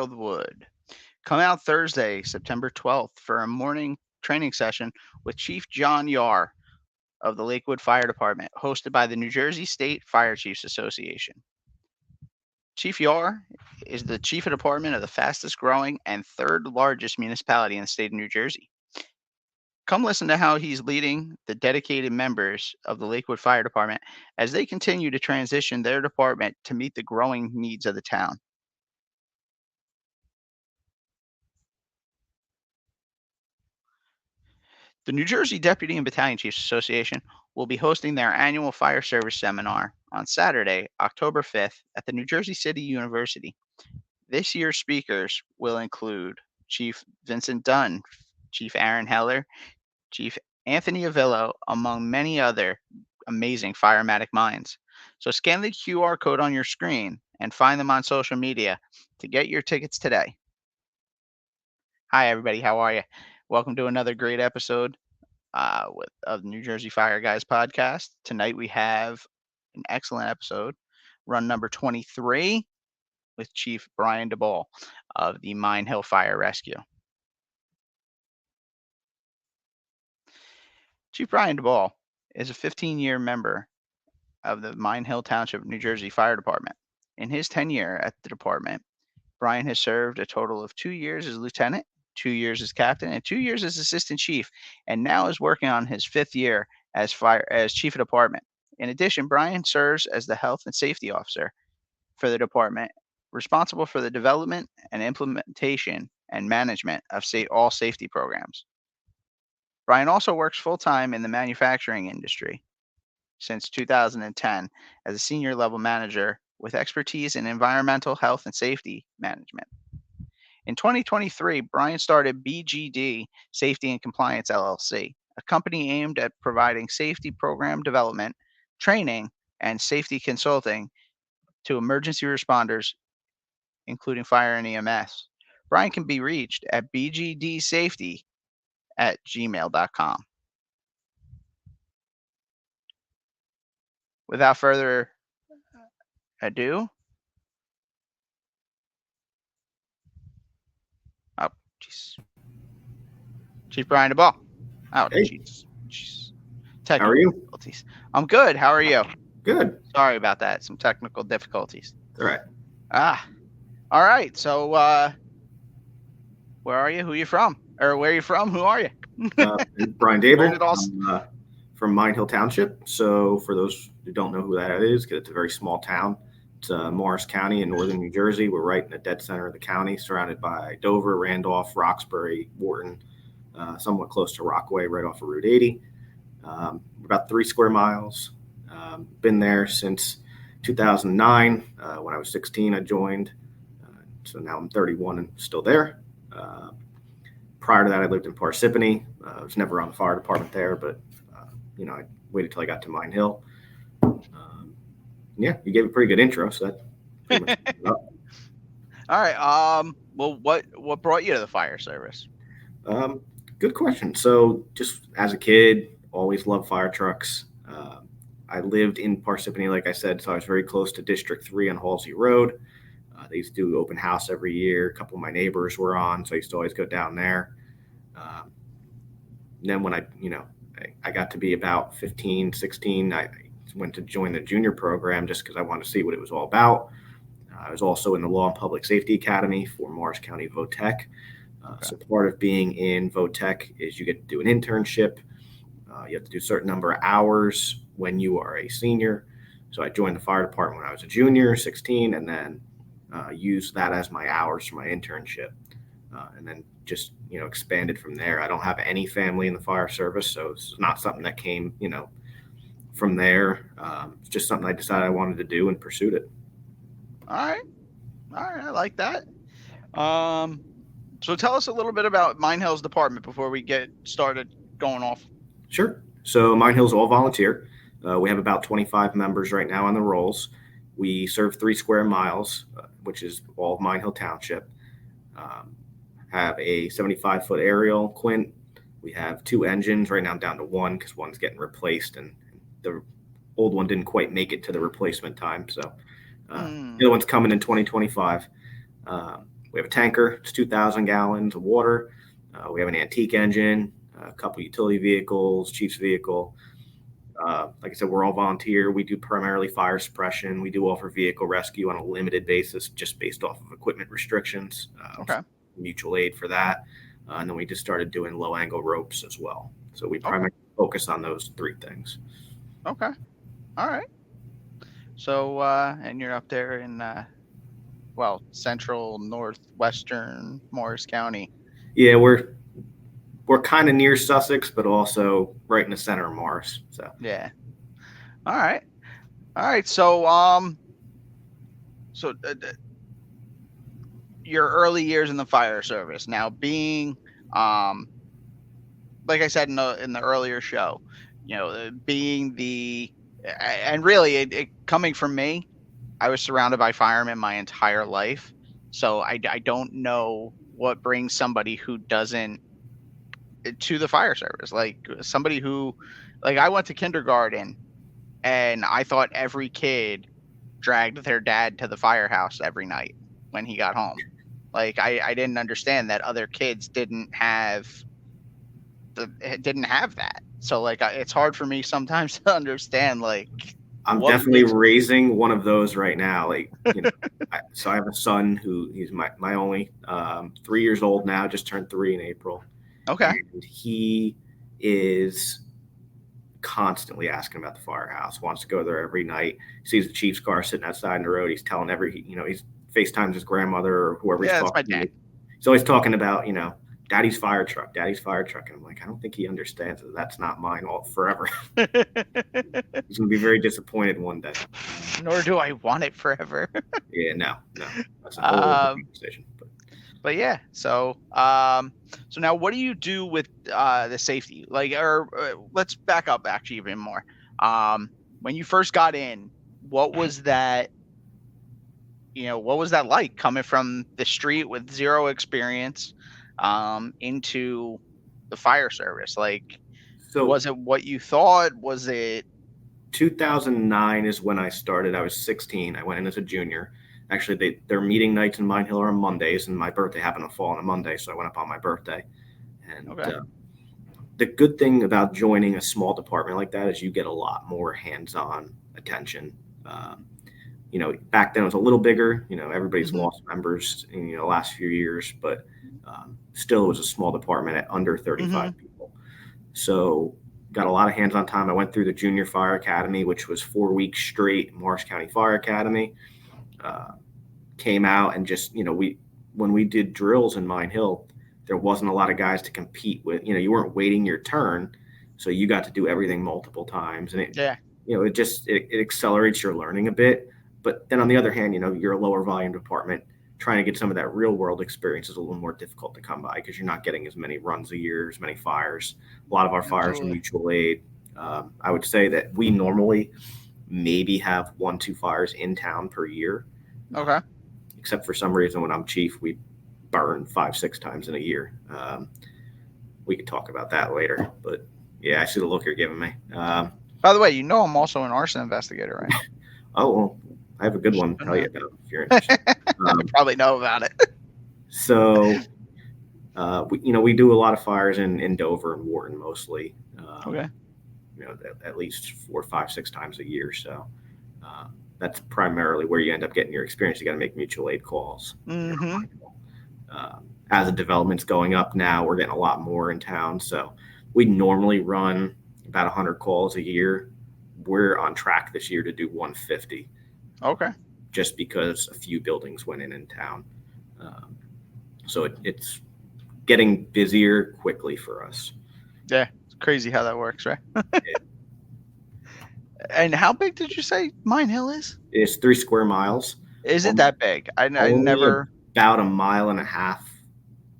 Wildwood. Come out Thursday, September 12th, for a morning training session with Chief John Yar of the Lakewood Fire Department, hosted by the New Jersey State Fire Chiefs Association. Chief Yar is the chief of department of the fastest growing and third largest municipality in the state of New Jersey. Come listen to how he's leading the dedicated members of the Lakewood Fire Department as they continue to transition their department to meet the growing needs of the town. The New Jersey Deputy and Battalion Chiefs Association will be hosting their annual fire service seminar on Saturday, October 5th at the New Jersey City University. This year's speakers will include Chief Vincent Dunn, Chief Aaron Heller, Chief Anthony Avillo, among many other amazing firematic minds. So scan the QR code on your screen and find them on social media to get your tickets today. Hi, everybody. How are you? Welcome to another great episode of the New Jersey Fire Guys podcast. Tonight we have an excellent episode, run number 23, with Chief Brian Daboul of the Mine Hill Fire Rescue. Chief Brian Daboul is a 15-year member of the Mine Hill Township, New Jersey Fire Department. In his tenure at the department, Brian has served a total of 2 years as lieutenant, 2 years as captain, and 2 years as assistant chief, and now is working on his 5th year as chief of department. In addition, Brian serves as the health and safety officer for the department, responsible for the development and implementation and management of all safety programs. Brian also works full-time in the manufacturing industry since 2010 as a senior level manager with expertise in environmental health and safety management. In 2023, Brian started BGD Safety and Compliance LLC, a company aimed at providing safety program development, training, and safety consulting to emergency responders, including fire and EMS. Brian can be reached at bgdsafety@gmail.com. Without further ado, Chief Brian Daboul. Oh, hey. Jeez. How are you? Difficulties. I'm good. How are you? Good. Sorry about that. Some technical difficulties. All right. All right. So, where are you? Who are you from? Or where are you from? Who are you? Brian Daboul. I'm from Mine Hill Township. So, for those who don't know who that is, because it's a very small town. It's Morris County in northern New Jersey. We're right in the dead center of the county, surrounded by Dover, Randolph, Roxbury, Wharton, somewhat close to Rockaway, right off of Route 80. About 3 square miles. Been there since 2009. When I was 16, I joined. So now I'm 31 and still there. Prior to that, I lived in Parsippany. I was never on the fire department there, but I waited till I got to Mine Hill. Yeah, you gave a pretty good intro, so that pretty much all right. Well, what brought you to the fire service? Good question. So just as a kid, always loved fire trucks. I lived in Parsippany, like I said, so I was very close to District 3 on Halsey Road. They used to do open house every year. A couple of my neighbors were on, so I used to always go down there. Then when I got to be about 15, 16, I went to join the junior program just because I wanted to see what it was all about. I was also in the Law and Public Safety Academy for Morris County VOTEC. So part of being in VOTEC is you get to do an internship. You have to do a certain number of hours when you are a senior. So I joined the fire department when I was a junior, 16, and then used that as my hours for my internship. And then just, expanded from there. I don't have any family in the fire service, so it's not something that came, from there. It's just something I decided I wanted to do and pursued it. All right. I like that. So tell us a little bit about Mine Hill's department before we get started going off. Sure. So Mine Hill's all volunteer. We have about 25 members right now on the rolls. We serve 3 square miles, which is all of Mine Hill Township. Have a 75-foot aerial quint. We have 2 engines. Right now I'm down to 1 because one's getting replaced, and the old one didn't quite make it to the replacement time. So the other one's coming in 2025. We have a tanker. It's 2,000 gallons of water. We have an antique engine, a couple utility vehicles, chief's vehicle. Like I said, we're all volunteer. We do primarily fire suppression. We do offer vehicle rescue on a limited basis, just based off of equipment restrictions. Okay. Mutual aid for that. And then we just started doing low angle ropes as well. So we Okay. primarily focus on those three things. Okay. All right. So, and you're up there in, central northwestern Morris County. Yeah, we're kind of near Sussex, but also right in the center of Morris. So Yeah. All right. All right. So, your early years in the fire service. Now, being, like I said in the earlier show, being and really it coming from me, I was surrounded by firemen my entire life, so I don't know what brings somebody who doesn't to the fire service. Like somebody who, like I went to kindergarten, and I thought every kid dragged their dad to the firehouse every night when he got home. Like I didn't understand that other kids didn't have that. So like it's hard for me sometimes to understand like I'm what definitely makes. raising one of those right now. Like, so I have a son who he's my only 3 years old now, just turned 3 in April. Okay. And he is constantly asking about the firehouse, wants to go there every night, sees the chief's car sitting outside in the road. He's telling he's FaceTimes his grandmother or whoever he's Yeah, that's my talking to. dad. He's always talking about, daddy's fire truck. And I'm like, I don't think he understands that that's not mine all forever. He's going to be very disappointed one day. Nor do I want it forever. Yeah, no. That's a whole other conversation. But yeah, so now what do you do with the safety? Like, or let's back up actually even more. When you first got in, what was that? What was that like coming from the street with zero experience into the fire service? Like, So was it what you thought? Was it 2009 is when I started. I was 16. I went in as a junior. Actually, their meeting nights in Mine Hill are on Mondays, and my birthday happened to fall on a Monday, so I went up on my birthday. And okay? The good thing about joining a small department like that is you get a lot more hands-on attention. Back then it was a little bigger. Everybody's lost members in the last few years, but still it was a small department at under 35 people. So got a lot of hands-on time. I went through the Junior Fire Academy, which was 4 weeks straight, Morris County Fire Academy. Came out and just, when we did drills in Mine Hill, there wasn't a lot of guys to compete with. You weren't waiting your turn, so you got to do everything multiple times, and it accelerates your learning a bit. But then on the other hand, you're a lower volume department. Trying to get some of that real world experience is a little more difficult to come by because you're not getting as many runs a year, as many fires. A lot of our fires are mutual aid. I would say that we normally maybe have 1-2 fires in town per year. Okay. Except for some reason when I'm chief, we burn 5-6 times in a year. We could talk about that later, but yeah, I see the look you're giving me. By the way, I'm also an arson investigator, right? Oh, well, I have a good one to tell you about if you're interested. I probably know about it. So, we do a lot of fires in Dover and Wharton mostly. Okay. At least 4, 5, 6 times a year. So that's primarily where you end up getting your experience. You got to make mutual aid calls. As the development's going up now, we're getting a lot more in town. So we normally run about 100 calls a year. We're on track this year to do 150. Okay. Just because a few buildings went in town. So it's getting busier quickly for us. Yeah, it's crazy how that works, right? And how big did you say Mine Hill is? It's 3 square miles. Is it that big? I never. About 1.5 miles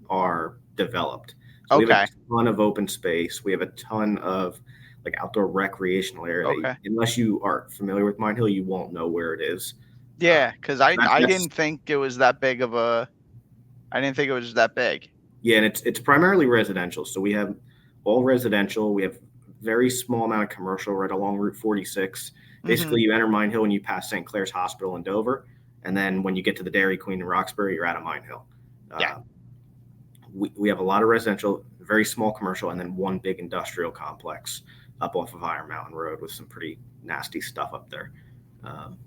are developed. So we have a ton of open space. We have a ton of like outdoor recreational area. Okay. Unless you are familiar with Mine Hill, you won't know where it is. Yeah, because I didn't think it was that big of a. I didn't think it was that big. Yeah, and it's primarily residential. So we have all residential. We have very small amount of commercial right along Route 46. Basically, you enter Mine Hill and you pass St. Clair's Hospital in Dover, and then when you get to the Dairy Queen in Roxbury, you're out of Mine Hill. Yeah. We have a lot of residential, very small commercial, and then one big industrial complex up off of Iron Mountain Road with some pretty nasty stuff up there. Um,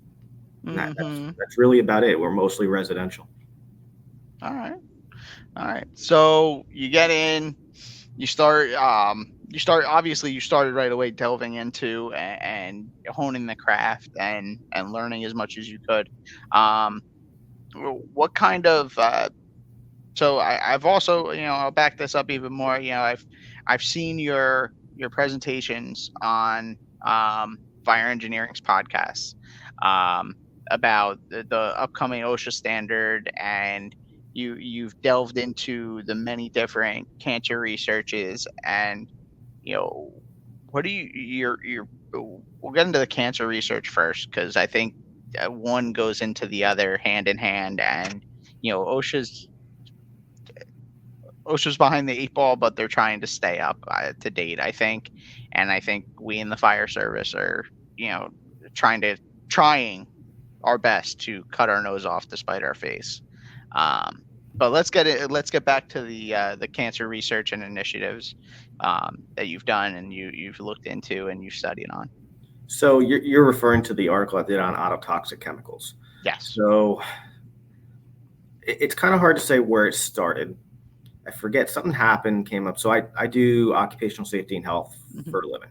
that's really about it. We're mostly residential. All right. All right. So you get in, obviously you started right away delving into and honing the craft and learning as much as you could. Um, what kind of So I've also, I'll back this up even more. I've seen your presentations on fire engineering's podcasts um, about the upcoming OSHA standard, and you've delved into the many different cancer researches, and you know what do you're we'll get into the cancer research first because I think one goes into the other hand in hand, and OSHA's behind the 8 ball, but they're trying to stay up to date, I think. And I think we in the fire service are, you know, trying our best to cut our nose off to spite our face. But let's get back to the cancer research and initiatives that you've done and you've looked into and you've studied on. So you're referring to the article I did on autotoxic chemicals. Yes. So it's kind of hard to say where it started. I forget, something happened, came up. So I do occupational safety and health for a living.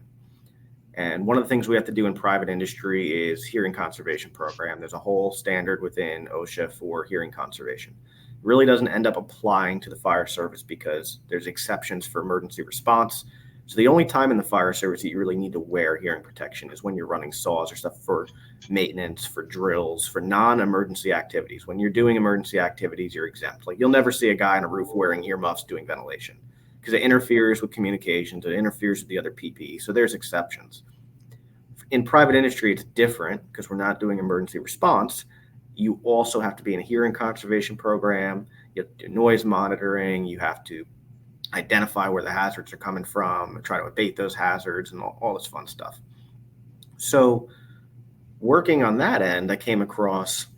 And one of the things we have to do in private industry is hearing conservation program. There's a whole standard within OSHA for hearing conservation. It really doesn't end up applying to the fire service because there's exceptions for emergency response. So the only time in the fire service that you really need to wear hearing protection is when you're running saws or stuff for maintenance, for drills, for non-emergency activities. When you're doing emergency activities, you're exempt. Like you'll never see a guy on a roof wearing earmuffs doing ventilation because it interferes with communications, it interferes with the other PPE. So there's exceptions. In private industry, it's different because we're not doing emergency response. You also have to be in a hearing conservation program. You have to do noise monitoring. You have to identify where the hazards are coming from, try to abate those hazards, and all this fun stuff. So working on that end, I came across,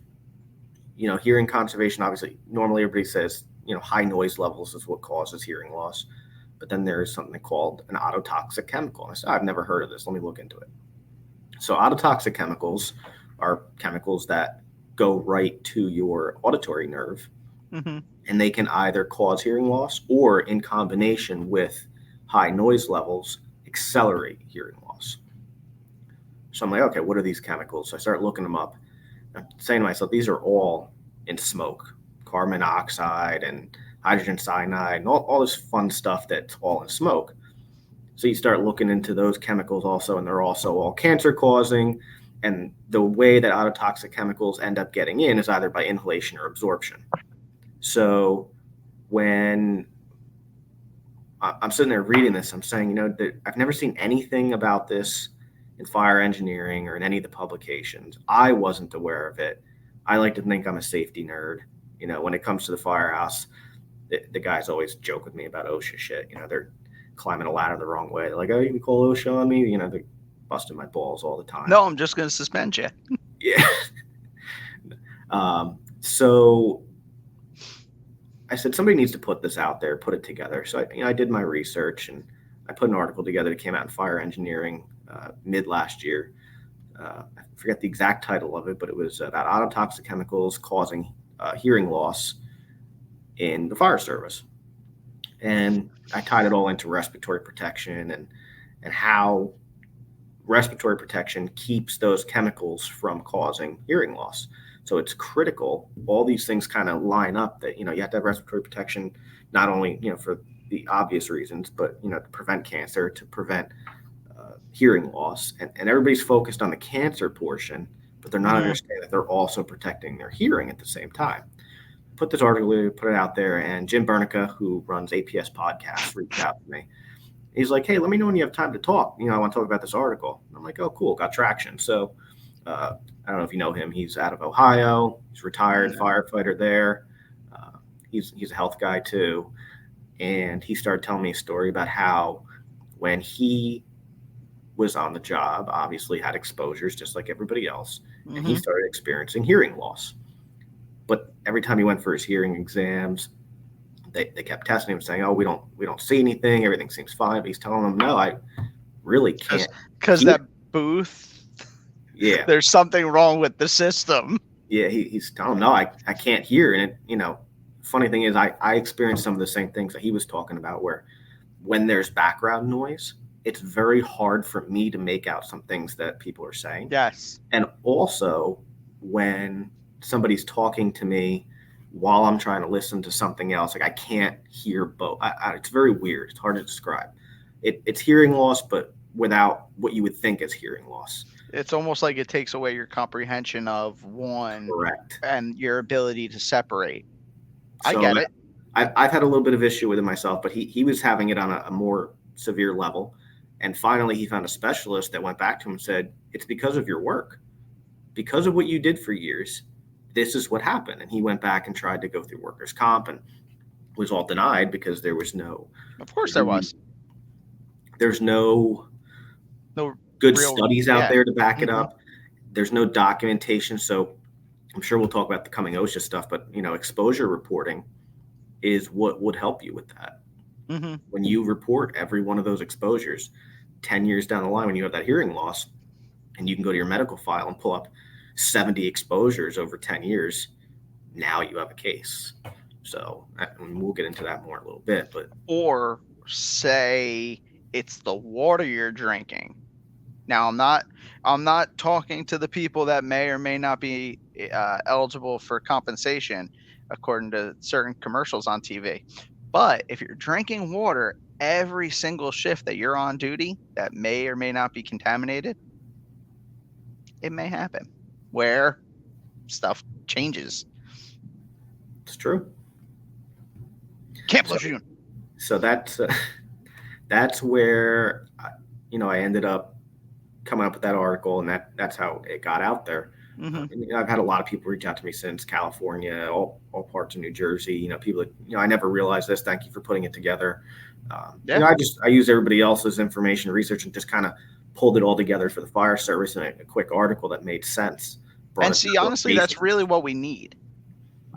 hearing conservation. Obviously, normally everybody says, high noise levels is what causes hearing loss. But then there's something called an autotoxic chemical. And I said, I've never heard of this. Let me look into it. So autotoxic chemicals are chemicals that go right to your auditory nerve. Mm-hmm. And they can either cause hearing loss or, in combination with high noise levels, accelerate hearing loss. So I'm like, okay, what are these chemicals? So I start looking them up. I'm saying to myself, these are all in smoke, carbon monoxide and hydrogen cyanide and all this fun stuff that's all in smoke. So you start looking into those chemicals also, and they're also all cancer causing. And the way that autotoxic chemicals end up getting in is either by inhalation or absorption. So when I'm sitting there reading this, I'm saying, I've never seen anything about this in fire engineering or in any of the publications. I wasn't aware of it. I like to think I'm a safety nerd. When it comes to the firehouse, the guys always joke with me about OSHA shit. They're climbing a ladder the wrong way. They're like, oh, you can call OSHA on me? They're busting my balls all the time. No, I'm just going to suspend you. Yeah. So I said, somebody needs to put this out there, put it together. So I did my research and I put an article together that came out in Fire Engineering mid last year. I forget the exact title of it, but it was about autotoxic chemicals causing hearing loss in the fire service. And I tied it all into respiratory protection and how respiratory protection keeps those chemicals from causing hearing loss. So it's critical. All these things kind of line up that, you have to have respiratory protection, not only, for the obvious reasons, but, to prevent cancer, to prevent hearing loss. And everybody's focused on the cancer portion, but they're not understanding that they're also protecting their hearing at the same time. Put this article, put it out there, and Jim Bernica, who runs APS Podcast, reached out to me. He's like, hey, let me know when you have time to talk. I want to talk about this article. And I'm like, oh, cool, got traction. So I don't know if you know him. He's out of Ohio. He's retired firefighter there. He's a health guy too. And he started telling me a story about how when he was on the job, obviously had exposures just like everybody else, and he started experiencing hearing loss. But every time he went for his hearing exams, they kept testing him, saying, "Oh, we don't see anything. Everything seems fine." But he's telling them, "No, I really can't Because hear." that booth, Yeah, there's something wrong with the system. yeah. He's telling them, "No, I can't hear." And funny thing is, I experienced some of the same things that he was talking about, where when there's background noise, it's very hard for me to make out some things that people are saying. Yes. And also, when somebody's talking to me while I'm trying to listen to something else, like I can't hear both. It's very weird. It's hard to describe. It's hearing loss, but without what you would think is hearing loss. It's almost like it takes away your comprehension of one Correct. and your ability to separate. I So get it. I've had a little bit of issue with it myself, but he was having it on a more severe level. And finally, he found a specialist that went back to him and said, "It's because of your work. Because of what you did for years, this is what happened." And he went back and tried to go through workers' comp and was all denied because there was no, Of course there was. there's no No good real, studies out yeah. there to back it up. There's no documentation. So I'm sure we'll talk about the coming OSHA stuff, but exposure reporting is what would help you with that. Mm-hmm. When you report every one of those exposures, 10 years down the line, when you have that hearing loss, and you can go to your medical file and pull up 70 exposures over 10 years, now you have a case. So we'll get into that more in a little bit. But Or say it's the water you're drinking. Now I'm not talking to the people that may or may not be eligible for compensation according to certain commercials on TV. But if you're drinking water every single shift that you're on duty that may or may not be contaminated, it may happen where stuff changes. it's true. Can't blow June. So that's where I ended up coming up with that article, and that's how it got out there. Mm-hmm. I've had a lot of people reach out to me since California, all parts of New Jersey. People that I never realized this. Thank you for putting it together. Yeah. I use everybody else's information, research, and just kind of pulled it all together for the fire service in a quick article that made sense. And see, honestly, that's really what we need.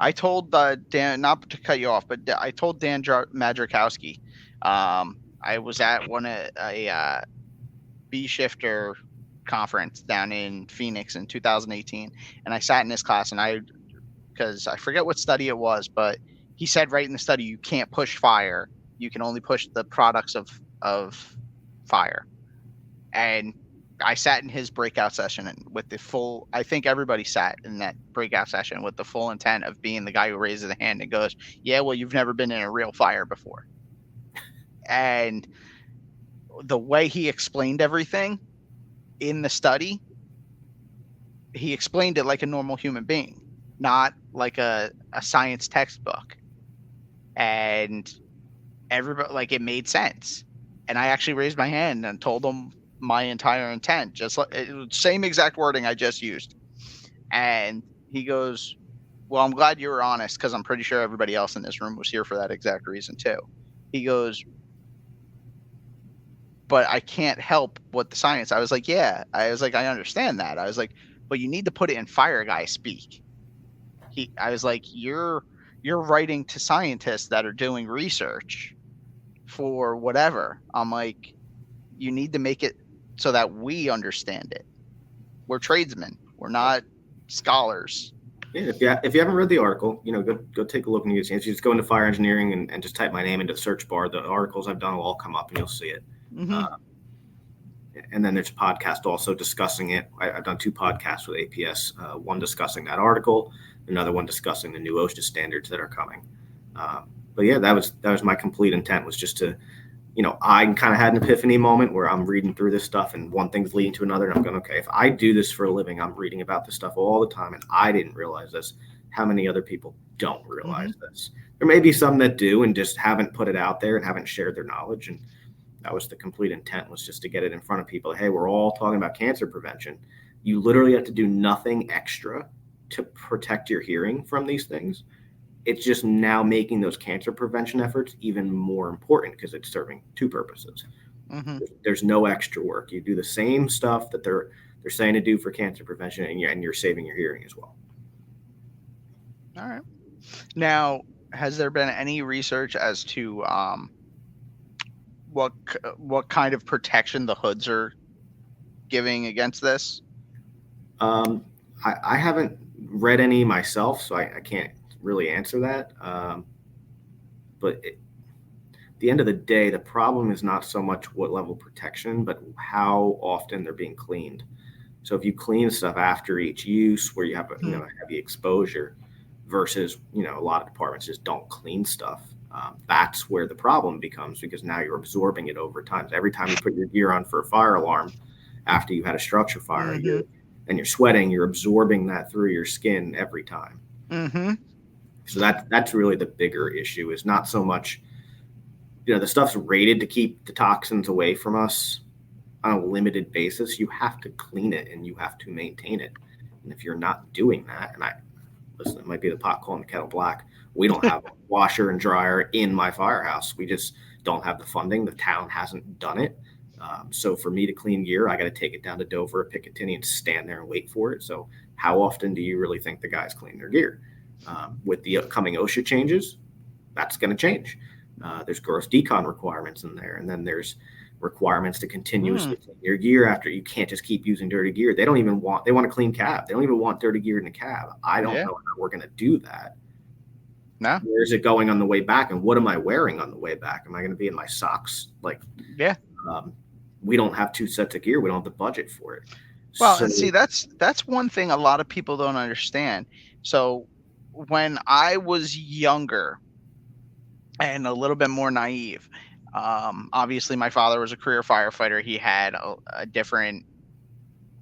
I told Dan, not to cut you off, but I told Dan Madrikowski. I was at a B shifter conference down in Phoenix in 2018, and I sat in his class, and because I forget what study it was, but he said right in the study, you can't push fire. You can only push the products of fire. And I sat in his breakout session and with the full, I think everybody sat in that breakout session with the full intent of being the guy who raises a hand and goes, "Yeah, well, you've never been in a real fire before." And the way he explained everything in the study, he explained it like a normal human being, not like a science textbook. And everybody, like, it made sense. And I actually raised my hand and told him my entire intent, just like same exact wording I just used. And he goes, "Well, I'm glad you were honest, because I'm pretty sure everybody else in this room was here for that exact reason too." He goes, "But I can't help what the science." I was like, "Yeah." I was like, "I understand that." I was like, "But you need to put it in fire guy speak." I was like, you're writing to scientists that are doing research for whatever. I'm like, you need to make it so that we understand it. We're tradesmen. We're not scholars. Yeah, if you haven't read the article, go take a look and you just go into fire engineering and just type my name into the search bar. The articles I've done will all come up and you'll see it. Mm-hmm. And then there's a podcast also discussing it. I've done 2 podcasts with APS, one discussing that article, another one discussing the new OSHA standards that are coming. But yeah, that was my complete intent, was just to, I kind of had an epiphany moment where I'm reading through this stuff and one thing's leading to another. And I'm going, okay, if I do this for a living, I'm reading about this stuff all the time. And I didn't realize this. How many other people don't realize this? There may be some that do and just haven't put it out there and haven't shared their knowledge. And that was the complete intent, was just to get it in front of people. Hey, we're all talking about cancer prevention. You literally have to do nothing extra to protect your hearing from these things. It's just now making those cancer prevention efforts even more important because it's serving 2 purposes. Mm-hmm. There's no extra work. You do the same stuff that they're saying to do for cancer prevention, and you're saving your hearing as well. All right. Now, has there been any research as to what kind of protection the hoods are giving against this? Um, I haven't read any myself, so I can't really answer that. But at the end of the day, the problem is not so much what level of protection, but how often they're being cleaned. So if you clean stuff after each use, where you have a heavy exposure, versus a lot of departments just don't clean stuff. That's where the problem becomes, because now you're absorbing it over time. So every time you put your gear on for a fire alarm after you had a structure fire, Mm-hmm. and you're sweating, you're absorbing that through your skin every time. Mm-hmm. So that's really the bigger issue. Is not so much the stuff's rated to keep the toxins away from us on a limited basis. You have to clean it and you have to maintain it. And if you're not doing that, and listen, it might be the pot calling the kettle black. We don't have a washer and dryer in my firehouse. We just don't have the funding. The town hasn't done it. So for me to clean gear, I got to take it down to Dover, Picatinny, and stand there and wait for it. So how often do you really think the guys clean their gear? With the upcoming OSHA changes, that's going to change. There's gross decon requirements in there, and then there's requirements to continuously clean your gear after. You can't just keep using dirty gear. They want a clean cab. They don't even want dirty gear in the cab. I don't know how we're going to do that. No. Where's it going on the way back, and what am I wearing on the way back? Am I going to be in my socks? We don't have two sets of gear. We don't have the budget for it. Well, and see, that's one thing a lot of people don't understand. So when I was younger and a little bit more naive, obviously my father was a career firefighter. He had a different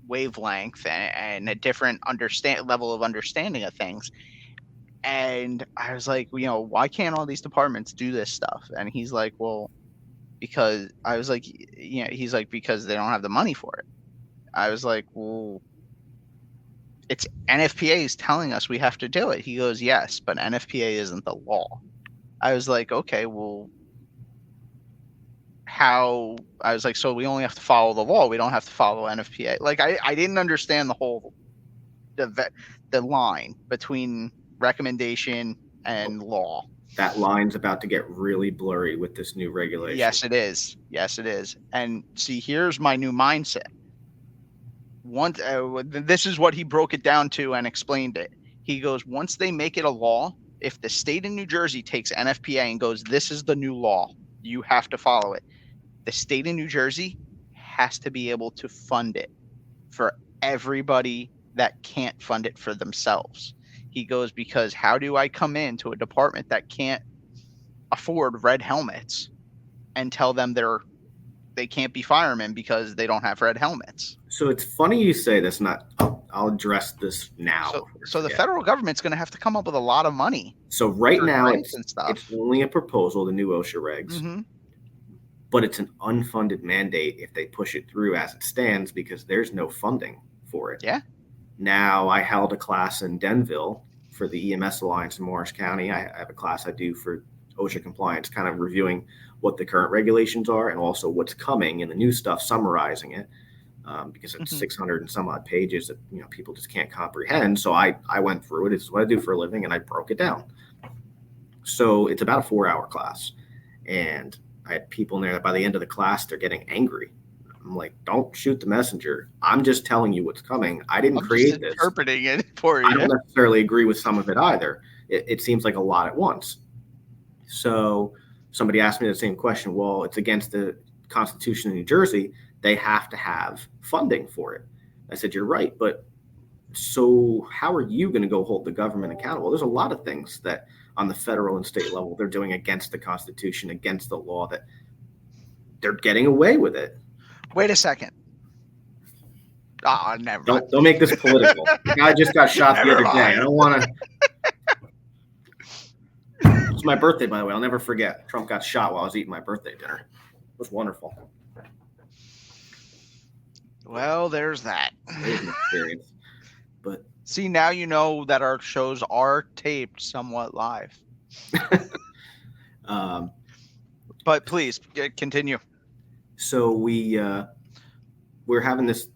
wavelength and a different level of understanding of things. And I was like, why can't all these departments do this stuff? And he's like, well, because I was like, he's like, because they don't have the money for it. I was like, well, it's NFPA is telling us we have to do it. He goes, yes, but NFPA isn't the law. I was like, okay, well, how? I was like, so we only have to follow the law. We don't have to follow NFPA. Like, I didn't understand the line between recommendation and law. That line's about to get really blurry with this new regulation. Yes, it is. Yes, it is. And see, here's my new mindset. This is what he broke it down to and explained it. He goes, once they make it a law, if the state of New Jersey takes NFPA and goes, this is the new law, you have to follow it. The state of New Jersey has to be able to fund it for everybody that can't fund it for themselves. He goes, because how do I come into a department that can't afford red helmets and tell them they can't be firemen because they don't have red helmets? So it's funny you say this. I'll address this now. So the federal government's going to have to come up with a lot of money. So right now it's only a proposal, the new OSHA regs, but it's an unfunded mandate if they push it through as it stands, because there's no funding for it. Yeah. Now, I held a class in Denville for the EMS Alliance in Morris County. I have a class I do for OSHA compliance, kind of reviewing what the current regulations are and also what's coming and the new stuff, summarizing it, because it's 600 and some odd pages that people just can't comprehend. So I went through it. It's what I do for a living, and I broke it down. So it's about a 4-hour class, and I had people in there that by the end of the class, they're getting angry. I'm like, don't shoot the messenger. I'm just telling you what's coming. I didn't create this. Interpreting it for you. I don't necessarily agree with some of it either. It seems like a lot at once. So somebody asked me the same question. Well, it's against the Constitution of New Jersey. They have to have funding for it. I said, you're right. But so how are you going to go hold the government accountable? There's a lot of things that on the federal and state level they're doing against the Constitution, against the law, that they're getting away with it. Wait a second. Never. Don't make this political. The guy just got shot the other day. I don't want to. It's my birthday, by the way. I'll never forget. Trump got shot while I was eating my birthday dinner. It was wonderful. Well, there's that. It was an experience. But see, now you know that our shows are taped somewhat live. But please continue. So we're having this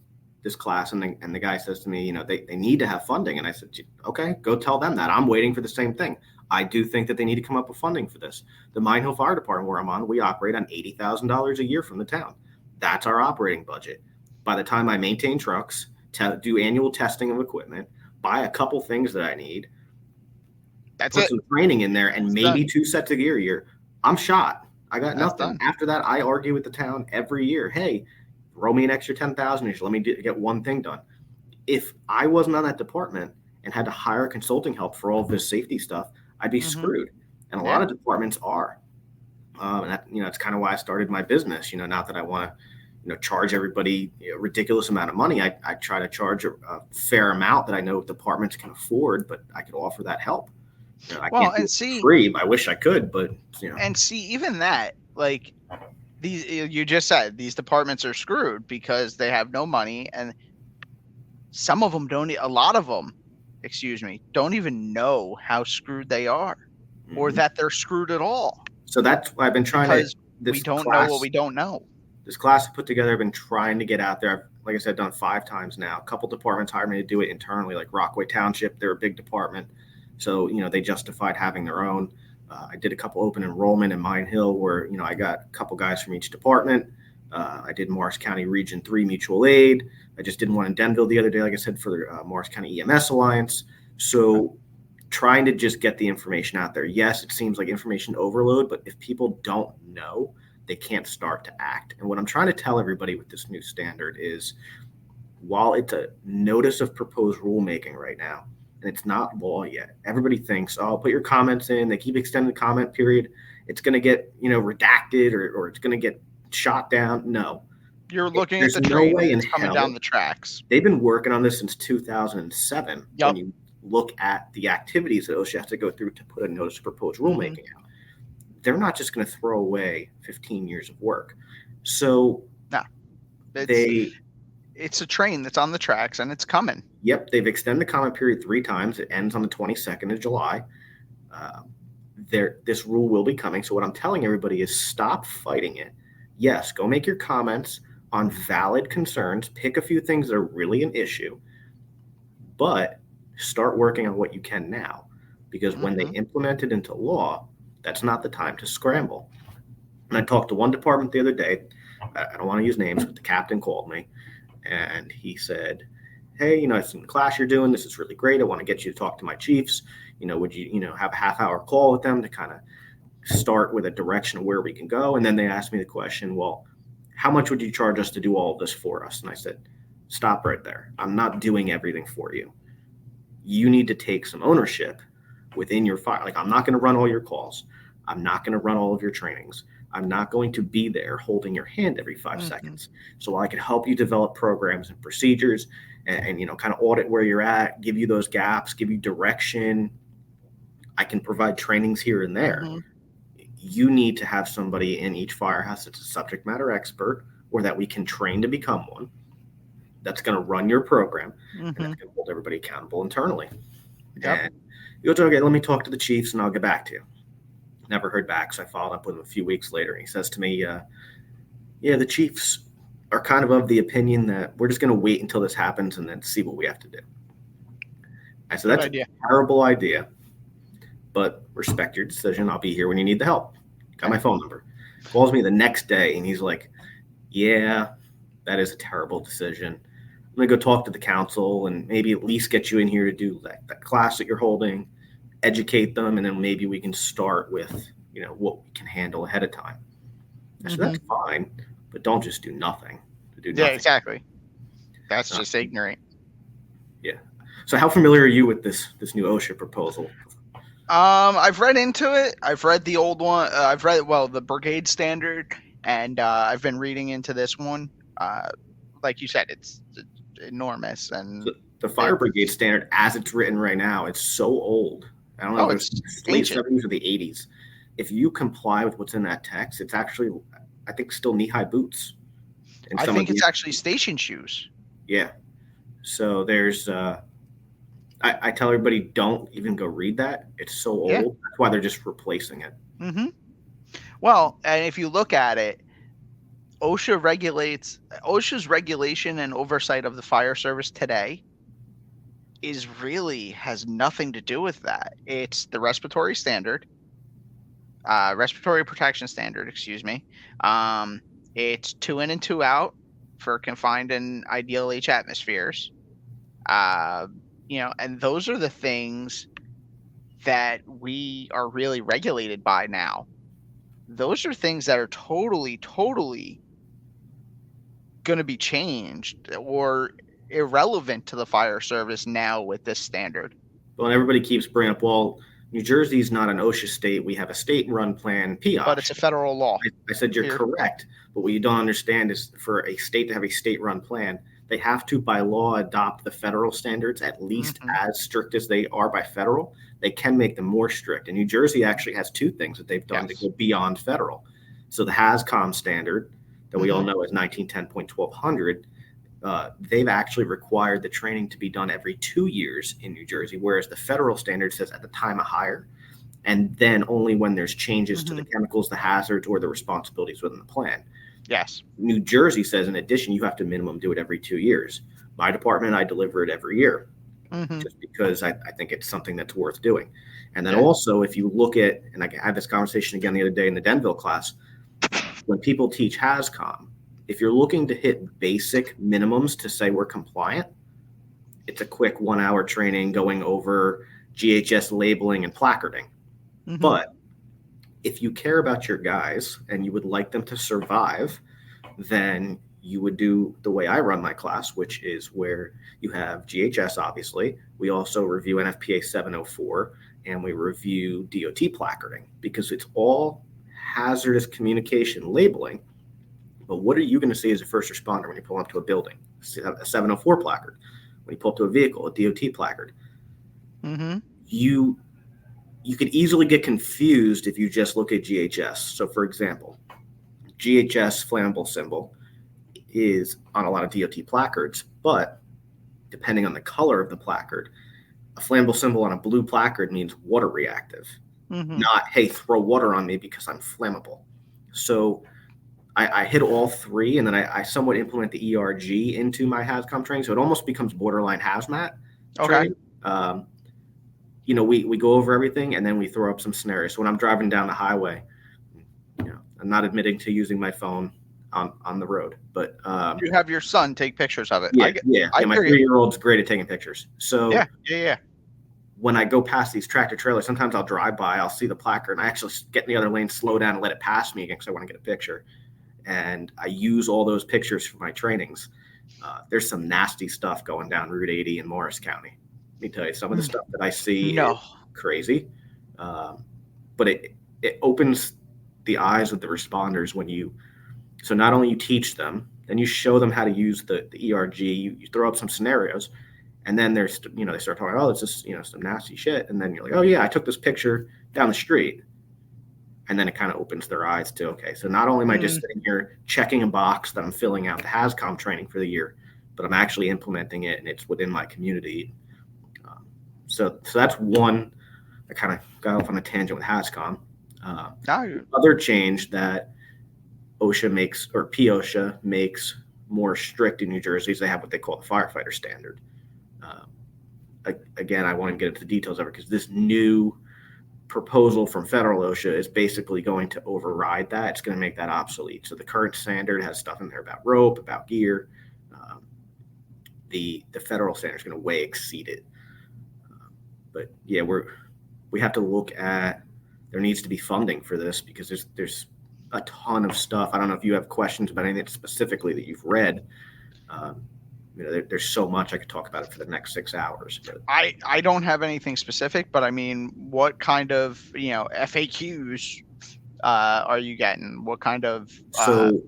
class, and the guy says to me, they need to have funding. And I said, okay, go tell them that. I'm waiting for the same thing. I do think that they need to come up with funding for this. The Mine Hill Fire Department, where I'm on, we operate on $80,000 a year from the town. That's our operating budget. By the time I maintain trucks, do annual testing of equipment, buy a couple things that I need, That's put it. some training in there, and It's maybe done. 2 sets of gear a year, I'm shot. I got That's nothing. done. After that, I argue with the town every year. Hey, throw me an extra 10,000 let me get one thing done. If I wasn't on that department and had to hire consulting help for all of this safety stuff, I'd be screwed. And a lot Yeah. of departments are. And that, that's kind of why I started my business. Not that I want to, charge everybody a ridiculous amount of money. I try to charge a fair amount that I know departments can afford, but I could offer that help. I Well, can't do and it for see, free. I wish I could, but even that, like these, you just said these departments are screwed because they have no money, and some of them don't. A lot of them, don't even know how screwed they are, or that they're screwed at all. So that's why I've been trying because to. we don't know what we don't know. This class I put together, I've been trying to get out there. I've, like I said, done 5 times now. A couple departments hired me to do it internally, like Rockaway Township. They're a big department, so they justified having their own. I did a couple open enrollment in Mine Hill where I got a couple guys from each department. I did Morris County Region 3 Mutual Aid. I just did one in Denville the other day, like I said, for the Morris County EMS Alliance. So trying to just get the information out there. Yes, it seems like information overload, but if people don't know, they can't start to act. And what I'm trying to tell everybody with this new standard is, while it's a notice of proposed rulemaking right now, and it's not law yet, everybody thinks, oh, put your comments in. They keep extending the comment period. It's going to get, redacted or it's going to get shot down. No. You're looking There's at the no train way in that's coming hell. down the tracks. They've been working on this since 2007. Yep. When you look at the activities that OSHA has to go through to put a notice of proposed rulemaking out, they're not just going to throw away 15 years of work. So no, it's a train that's on the tracks and it's coming. Yep, they've extended the comment period 3 times. It ends on the 22nd of July. This rule will be coming. So what I'm telling everybody is stop fighting it. Yes, go make your comments on valid concerns. Pick a few things that are really an issue, but start working on what you can now. Because when they implement it into law, that's not the time to scramble. And I talked to one department the other day. I don't want to use names, but the captain called me and he said, hey, I've seen the class you're doing. This is really great. I want to get you to talk to my chiefs. Would you, have a half-hour call with them to kind of start with a direction of where we can go? And then they asked me the question, well, how much would you charge us to do all of this for us? And I said, stop right there. I'm not doing everything for you. You need to take some ownership within your fire. Like, I'm not going to run all your calls. I'm not going to run all of your trainings. I'm not going to be there holding your hand every 5 seconds. So I can help you develop programs and procedures and kind of audit where you're at, give you those gaps, give you direction. I can provide trainings here and there. You need to have somebody in each firehouse that's a subject matter expert or that we can train to become one that's going to run your program and that's going to hold everybody accountable internally. Yep. And you go, okay, let me talk to the chiefs and I'll get back to you. Never heard back, so I followed up with him a few weeks later. And he says to me, the chiefs are kind of the opinion that we're just going to wait until this happens and then see what we have to do. I said, that's a terrible idea, but respect your decision. I'll be here when you need the help. Got my phone number. Calls me the next day, and he's like, yeah, that is a terrible decision. I'm going to go talk to the council and maybe at least get you in here to do that class that you're holding, educate them, and then maybe we can start with, what we can handle ahead of time. I said, that's fine, but don't just do nothing. Yeah, exactly. That's just ignorant. Yeah. So how familiar are you with this new OSHA proposal? I've read into it. I've read the old one. I've read, the brigade standard, and I've been reading into this one. Like you said, it's enormous. And the fire brigade standard, as it's written right now, it's so old. I don't know if it's late 70s or the 80s. If you comply with what's in that text, it's actually, I think, still knee-high boots. I think it's actually station shoes. Yeah. So there's, I tell everybody, don't even go read that. It's so old. Yeah. That's why they're just replacing it. Well, and if you look at it, OSHA's regulation and oversight of the fire service today is really has nothing to do with that. It's the respiratory protection standard, excuse me. It's 2 in and 2 out for confined and ideal H atmospheres. And those are the things that we are really regulated by now. Those are things that are totally, totally going to be changed or irrelevant to the fire service now with this standard. Well, and everybody keeps bringing up, well, New Jersey's not an OSHA state. We have a state-run plan, POSH. But it's a federal law. I said you're correct. But what you don't understand is for a state to have a state-run plan, they have to, by law, adopt the federal standards at least as strict as they are by federal. They can make them more strict. And New Jersey actually has two things that they've done to go beyond federal. So the HAZCOM standard that we all know is 1910.1200, they've actually required the training to be done every 2 years in New Jersey, whereas the federal standard says at the time of hire, and then only when there's changes to the chemicals, the hazards, or the responsibilities within the plan. Yes. New Jersey says, in addition, you have to minimum do it every 2 years. My department, I deliver it every year, just because I think it's something that's worth doing. And then also, if you look at, and I had this conversation again the other day in the Denville class, when people teach HAZCOM, if you're looking to hit basic minimums to say we're compliant, it's a quick 1 hour training going over GHS labeling and placarding. But if you care about your guys and you would like them to survive, then you would do the way I run my class, which is where you have GHS, obviously. We also review NFPA 704 and we review DOT placarding because it's all hazardous communication labeling. But what are you going to see as a first responder when you pull up to a building? A 704 placard. When you pull up to a vehicle, a DOT placard. You could easily get confused if you just look at GHS. So, for example, GHS flammable symbol is on a lot of DOT placards, but depending on the color of the placard, a flammable symbol on a blue placard means water reactive, not, hey, throw water on me because I'm flammable. So I hit all three, and then I somewhat implement the ERG into my HAZCOM training, so it almost becomes borderline hazmat training. We go over everything, and then we throw up some scenarios. So when I'm driving down the highway, I'm not admitting to using my phone on the road, but you have your son take pictures of it. My 3-year-old's great at taking pictures. So when I go past these tractor trailers, sometimes I'll drive by, I'll see the placard, and I actually get in the other lane, slow down, and let it pass me again because I want to get a picture. And I use all those pictures for my trainings. There's some nasty stuff going down Route 80 in Morris County. Let me tell you, some of the stuff that I see is crazy. But it opens the eyes of the responders so not only you teach them, then you show them how to use the ERG, you throw up some scenarios, and then they start talking, oh, it's just, some nasty shit. And then you're like, oh yeah, I took this picture down the street. And then it kind of opens their eyes to, okay, so not only am I just sitting here checking a box that I'm filling out the HAZCOM training for the year, but I'm actually implementing it and it's within my community. So that's one. I kind of got off on a tangent with HAZCOM. Other change that OSHA makes, or POSHA makes more strict in New Jersey is they have what they call the firefighter standard. Again, I won't get into the details of it because this new proposal from federal OSHA is basically going to override that. It's going to make that obsolete. So the current standard has stuff in there about rope, about gear. The federal standard is going to way exceed it. But yeah, we have to look at, there needs to be funding for this because there's a ton of stuff. I don't know if you have questions about anything specifically that you've read. There's so much I could talk about it for the next 6 hours. But I don't have anything specific, but I mean, what kind of FAQs are you getting? What kind of so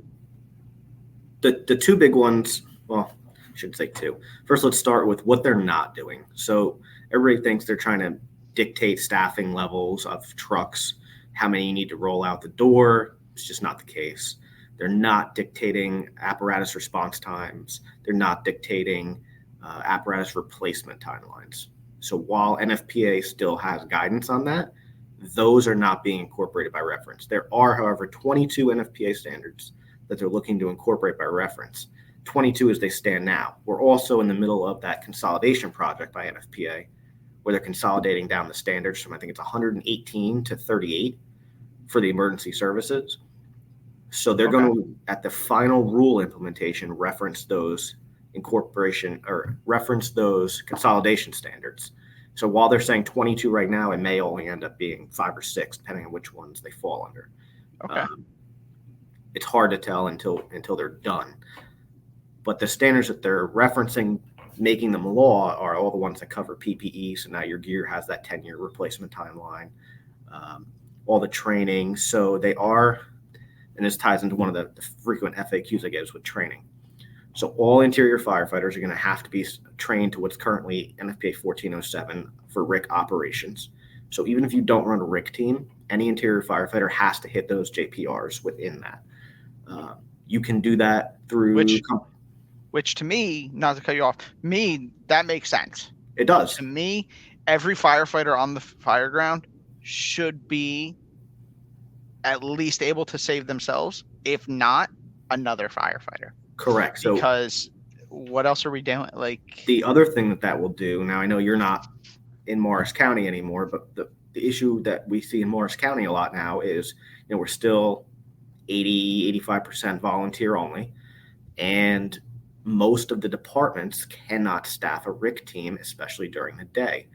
the two big ones? Well, I shouldn't say two. First, let's start with what they're not doing. So everybody thinks they're trying to dictate staffing levels of trucks, how many you need to roll out the door. It's just not the case. They're not dictating apparatus response times. They're not dictating apparatus replacement timelines. So while NFPA still has guidance on that, those are not being incorporated by reference. There are, however, 22 NFPA standards that they're looking to incorporate by reference. 22 as they stand now. We're also in the middle of that consolidation project by NFPA, where they're consolidating down the standards from, I think it's 118 to 38 for the emergency services. So they're Okay. going to, at the final rule implementation, reference those consolidation standards. So while they're saying 22 right now, it may only end up being 5 or 6, depending on which ones they fall under. Okay. It's hard to tell until they're done. But the standards that they're referencing, making them law, are all the ones that cover PPE. So now your gear has that 10-year replacement timeline, all the training. So they are, and this ties into one of the frequent FAQs I get is with training. So all interior firefighters are going to have to be trained to what's currently NFPA 1407 for RIC operations. So even if you don't run a RIC team, any interior firefighter has to hit those JPRs within that. You can do that through... Which to me, not to cut you off, that makes sense. It does. To me, every firefighter on the fire ground should be at least able to save themselves, if not another firefighter. Correct. So, because what else are we doing? Like, the other thing that will do, now I know you're not in Morris County anymore, but the issue that we see in Morris County a lot now is, we're still 85% volunteer only, and most of the departments cannot staff a RIC team, especially during the day.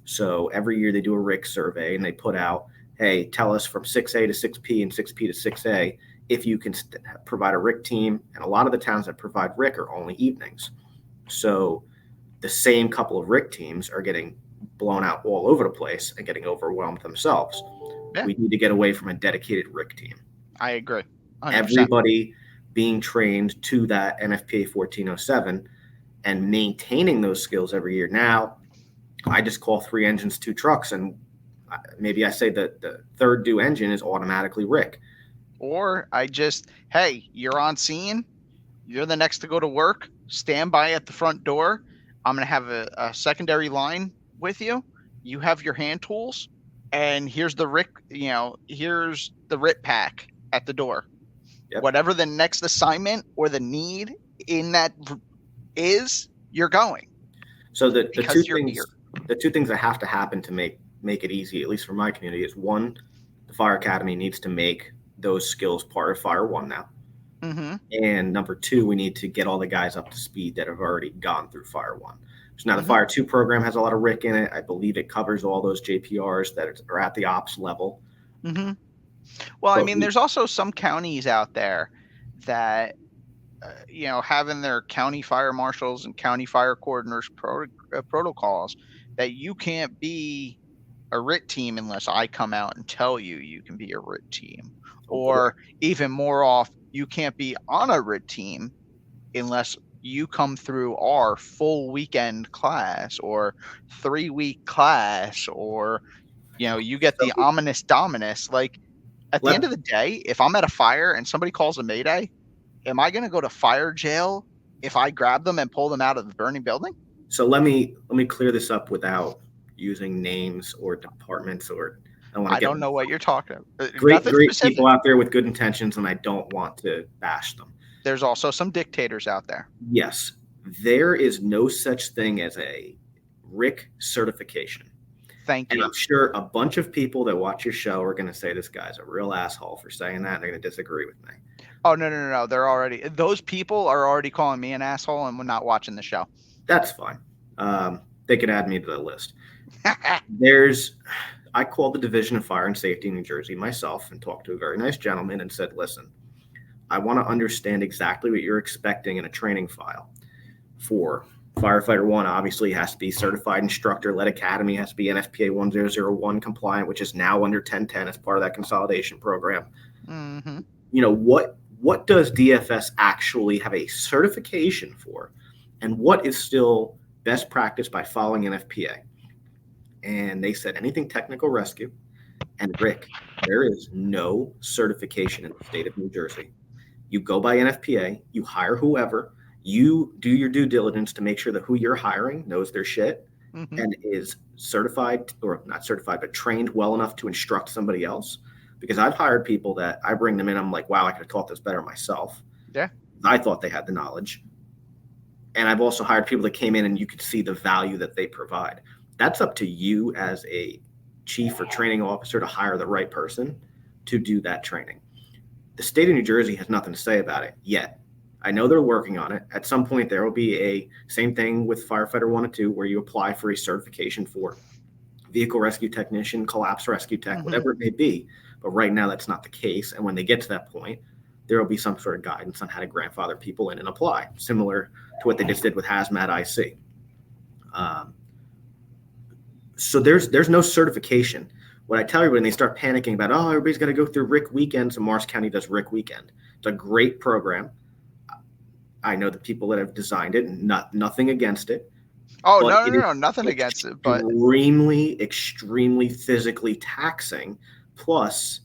So every year they do a RIC survey and they put out, hey, tell us from 6A to 6P and 6P to 6A if you can provide a RIC team. And a lot of the towns that provide RIC are only evenings. So the same couple of RIC teams are getting blown out all over the place and getting overwhelmed themselves. Yeah. We need to get away from a dedicated RIC team. I agree. 100%. Everybody being trained to that NFPA 1407 and maintaining those skills every year. Now, I just call 3 engines, 2 trucks, and maybe I say that the third due engine is automatically RIC. Or I just, hey, you're on scene. You're the next to go to work. Stand by at the front door. I'm going to have a secondary line with you. You have your hand tools, and here's the RIC, here's the RIT pack at the door. Yep. Whatever the next assignment or the need in that is, you're going. So the two things that have to happen to make it easy, at least for my community, is 1, the fire academy needs to make those skills part of Fire 1 now. Mm-hmm. And number 2, we need to get all the guys up to speed that have already gone through Fire 1. So now the Fire 2 program has a lot of RIC in it. I believe it covers all those JPRs that are at the ops level. Mm-hmm. Well, I mean, there's also some counties out there that, having their county fire marshals and county fire coordinators protocols that you can't be a RIT team unless I come out and tell you can be a RIT team. Or even more off, you can't be on a RIT team unless you come through our full weekend class or 3-week class, or, you get the ominous dominus. Like, at the end of the day, if I'm at a fire and somebody calls a mayday, am I going to go to fire jail if I grab them and pull them out of the burning building? So let me clear this up without using names or departments, or I don't know what you're talking about. Great people out there with good intentions, and I don't want to bash them. There's also some dictators out there. Yes. There is no such thing as a RIC certification. Thank you. And I'm sure a bunch of people that watch your show are going to say this guy's a real asshole for saying that, and they're going to disagree with me. Oh, no. Those people are already calling me an asshole, and we're not watching the show. That's fine. They could add me to the list. I called the Division of Fire and Safety in New Jersey myself and talked to a very nice gentleman and said, listen, I want to understand exactly what you're expecting in a training file. For Firefighter 1, obviously has to be certified instructor, lead academy, has to be NFPA 1001 compliant, which is now under 1010 as part of that consolidation program. Mm-hmm. What does DFS actually have a certification for? And what is still best practice by following NFPA? And they said anything technical rescue and RIC, there is no certification in the state of New Jersey. You go by NFPA, you hire whoever, you do your due diligence to make sure that who you're hiring knows their shit and is certified, or not certified, but trained well enough to instruct somebody else. Because I've hired people that I bring them in, I'm like, wow, I could have taught this better myself. Yeah. I thought they had the knowledge. And I've also hired people that came in and you could see the value that they provide. That's up to you as a chief or training officer to hire the right person to do that training. The state of New Jersey has nothing to say about it yet. I know they're working on it. At some point, there will be a same thing with firefighter 1 and 2, where you apply for a certification for vehicle rescue technician, collapse rescue tech, Hmm. whatever it may be. But right now, that's not the case. And when they get to that point, there will be some sort of guidance on how to grandfather people in and apply, similar to what they just did with hazmat IC. So there's no certification. What I tell everybody when they start panicking about, oh, everybody's got to go through RIC weekend, so Morris County does RIC weekend. It's a great program. I know the people that have designed it, and nothing against it, Oh, but no, it no, is no, nothing against it, but extremely physically taxing. Plus,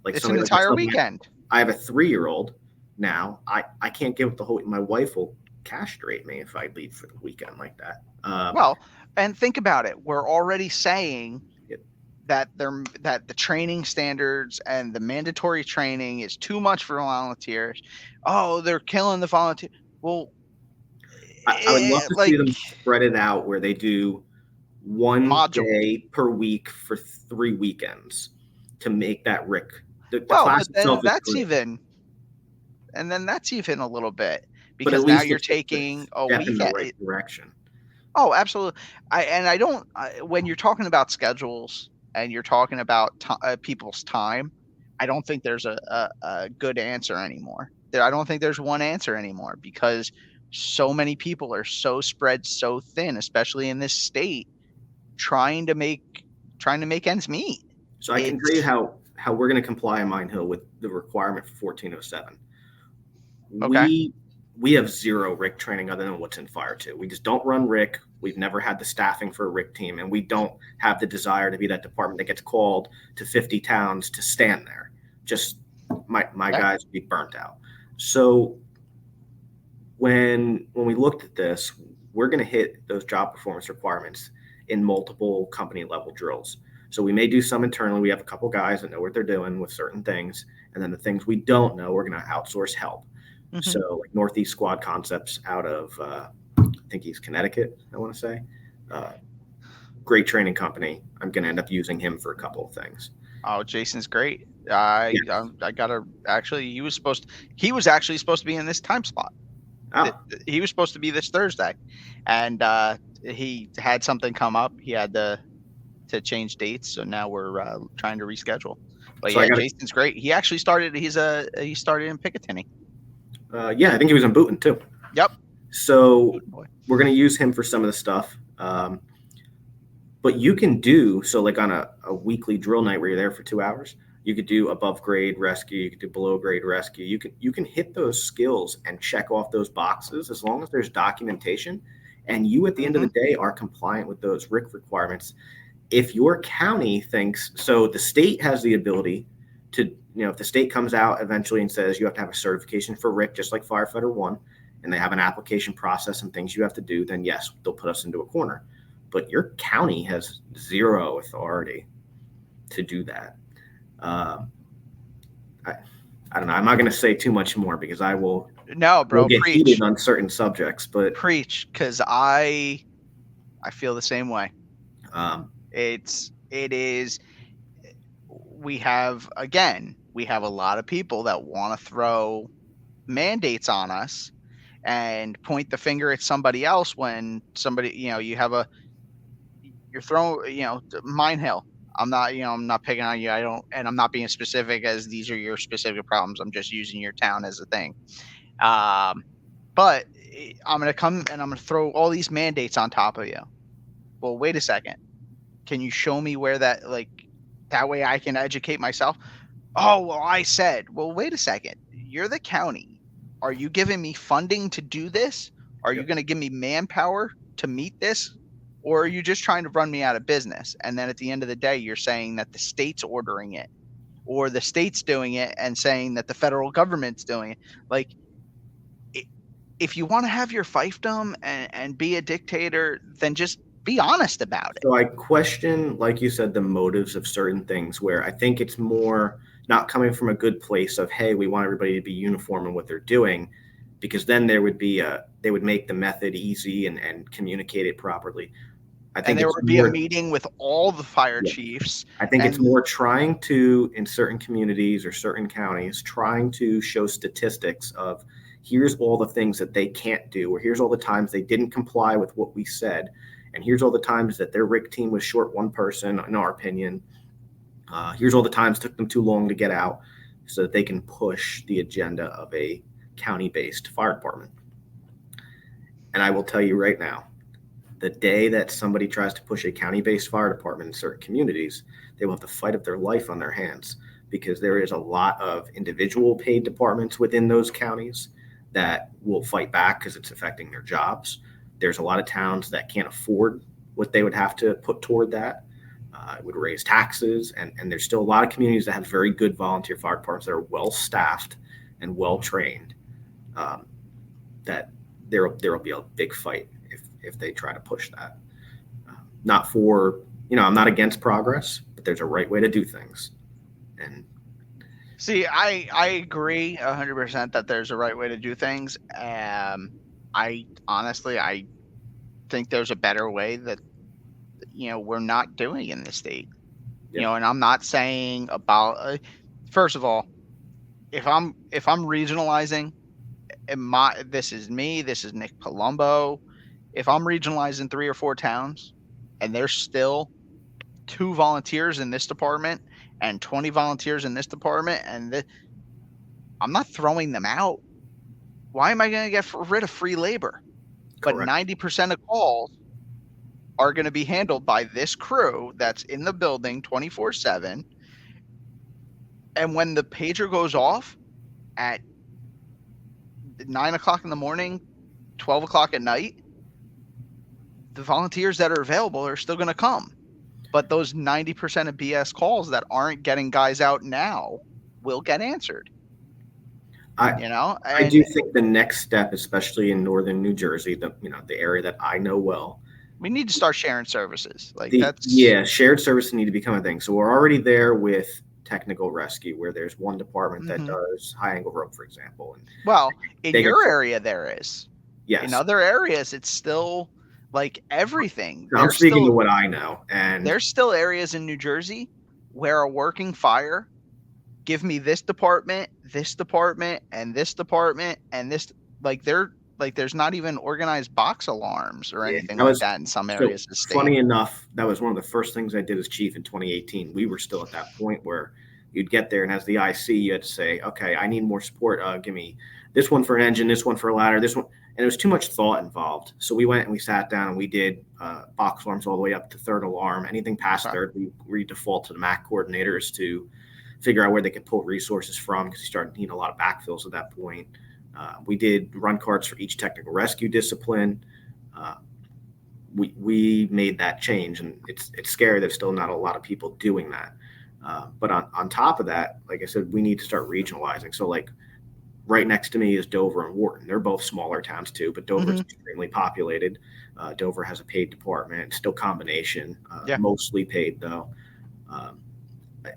like it's an somebody like entire myself, weekend. I have a 3-year-old now. I can't give up the whole. My wife will castrate me if I leave for the weekend like that. Well, and think about it. We're already saying It, that that the training standards and the mandatory training is too much for volunteers. Oh, they're killing the volunteer. Well, I would love to see like them spread it out where they do one module. day per week for 3 weekends to make that RIC. The Well, class but itself is great, then that's even a little bit but at because now least you're it's a taking a step in week. the right direction. Oh, absolutely. I don't. When you're talking about schedules and you're talking about people's time, I don't think there's a good answer anymore. I don't think there's one answer anymore because so many people are so spread so thin, especially in this state, trying to make ends meet. So I can tell you It's how we're going to comply in Mine Hill with the requirement for 1407. okay. We have zero RIC training other than what's in Fire 2. We just don't run RIC. We've never had the staffing for a RIC team, and we don't have the desire to be that department that gets called to 50 towns to stand there. Just my Okay. guys would be burnt out. So when we looked at this, we're going to hit those job performance requirements in multiple company level drills. So we may do some internally. We have a couple guys that know what they're doing with certain things, and then the things we don't know, we're going to outsource help. Mm-hmm. So like Northeast Squad Concepts out of I think he's Connecticut, I want to say. Great training company. I'm going to end up using him for a couple of things. Oh, Jason's great. Yeah. I gotta actually. He was actually supposed to be in this time spot. Oh, He was supposed to be this Thursday, and he had something come up. He had to change dates, so now we're trying to reschedule. But so I yeah, got. Jason's great. He actually started. He started in Picatinny. Yeah, I think he was in Booton too. Yep. So we're going to use him for some of the stuff. But you can do so like on a weekly drill night where you're there for 2 hours. You could do above grade rescue. You could do below grade rescue. You can hit those skills and check off those boxes as long as there's documentation, and you at the end of the day are compliant with those RIC requirements. If your county thinks so, the state has the ability to, if the state comes out eventually and says you have to have a certification for RIC, just like firefighter 1, and they have an application process and things you have to do, then yes, they'll put us into a corner. But your county has zero authority to do that. I don't know. I'm not going to say too much more because I will get heated on certain subjects. But preach, because I feel the same way. It is. We have a lot of people that want to throw mandates on us and point the finger at somebody else when somebody, you're throwing, Mine Hill. I'm not picking on you. And I'm not being specific as these are your specific problems. I'm just using your town as a thing. But I'm going to come and I'm going to throw all these mandates on top of you. Well, wait a second. Can you show me where that way I can educate myself? Oh, well, I said, well, wait a second. You're the county. Are you giving me funding to do this? Are you going to give me manpower to meet this? Or are you just trying to run me out of business? And then at the end of the day, you're saying that the state's ordering it or the state's doing it and saying that the federal government's doing it. Like, if you want to have your fiefdom and be a dictator, then just be honest about it. So I question, like you said, the motives of certain things where I think it's more not coming from a good place of, hey, we want everybody to be uniform in what they're doing. because then they would make the method easy and communicate it properly. I And think there it's would be a more. meeting with all the fire Yeah. chiefs. I think it's And more trying to, in certain communities or certain counties, trying to show statistics of here's all the things that they can't do, or here's all the times they didn't comply with what we said, and here's all the times that their RIC team was short one person, in our opinion. Here's all the times it took them too long to get out, so that they can push the agenda of a county-based fire department. And I will tell you right now, the day that somebody tries to push a county-based fire department in certain communities, they will have the fight of their life on their hands, because there is a lot of individual paid departments within those counties that will fight back because it's affecting their jobs. There's a lot of towns that can't afford what they would have to put toward that. It would raise taxes, and there's still a lot of communities that have very good volunteer fire departments that are well staffed and well trained. That there will be a big fight if they try to push that. Not for, I'm not against progress, but there's a right way to do things. And see, I agree 100% that there's a right way to do things. I honestly, I think there's a better way that, we're not doing in this state. yeah, And I'm not saying about, first of all, if I'm regionalizing, this is me, this is Nick Palumbo. If I'm regionalizing 3 or 4 towns and there's still 2 volunteers in this department and 20 volunteers in this department, and I'm not throwing them out. Why am I going to get rid of free labor? But correct. 90% of calls are going to be handled by this crew that's in the building 24/7. And when the pager goes off at 9 o'clock in the morning, 12 o'clock at night, the volunteers that are available are still going to come. But those 90% of BS calls that aren't getting guys out now will get answered. I do think the next step, especially in northern New Jersey, the area that I know well, we need to start sharing services. Shared services need to become a thing. So we're already there with technical rescue, where there's one department that does high angle rope, for example. And well, in your area there is. Yes. In other areas, it's still like everything. I'm speaking to what I know, and there's still areas in New Jersey where a working fire, give me this department, and this department, and this, there's not even organized box alarms or anything like that in some areas of the state. Funny enough, that was one of the first things I did as chief in 2018. We were still at that point where you'd get there, and as the IC, you had to say, okay, I need more support. Give me this one for an engine, this one for a ladder, this one. And it was too much thought involved. So we went and we sat down and we did box alarms all the way up to third alarm. Anything past third, we default to the MAC coordinators to figure out where they could pull resources from, because you started needing a lot of backfills at that point. We did run cards for each technical rescue discipline. We made that change, and it's scary that still not a lot of people doing that. But on top of that, like I said, we need to start regionalizing. So like right next to me is Dover and Wharton. They're both smaller towns too, but Dover is extremely populated. Dover has a paid department, still combination, mostly paid though.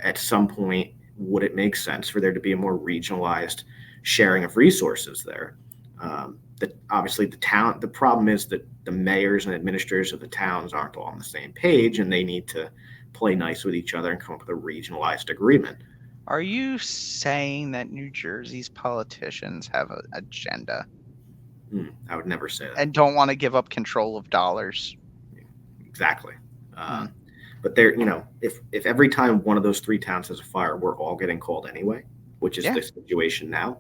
At some point, would it make sense for there to be a more regionalized sharing of resources there? Obviously the problem is that the mayors and administrators of the towns aren't all on the same page, and they need to play nice with each other and come up with a regionalized agreement. Are you saying that New Jersey's politicians have an agenda? I would never say that. And don't want to give up control of dollars? Exactly. But there, if every time one of those 3 towns has a fire, we're all getting called anyway, which is the situation now,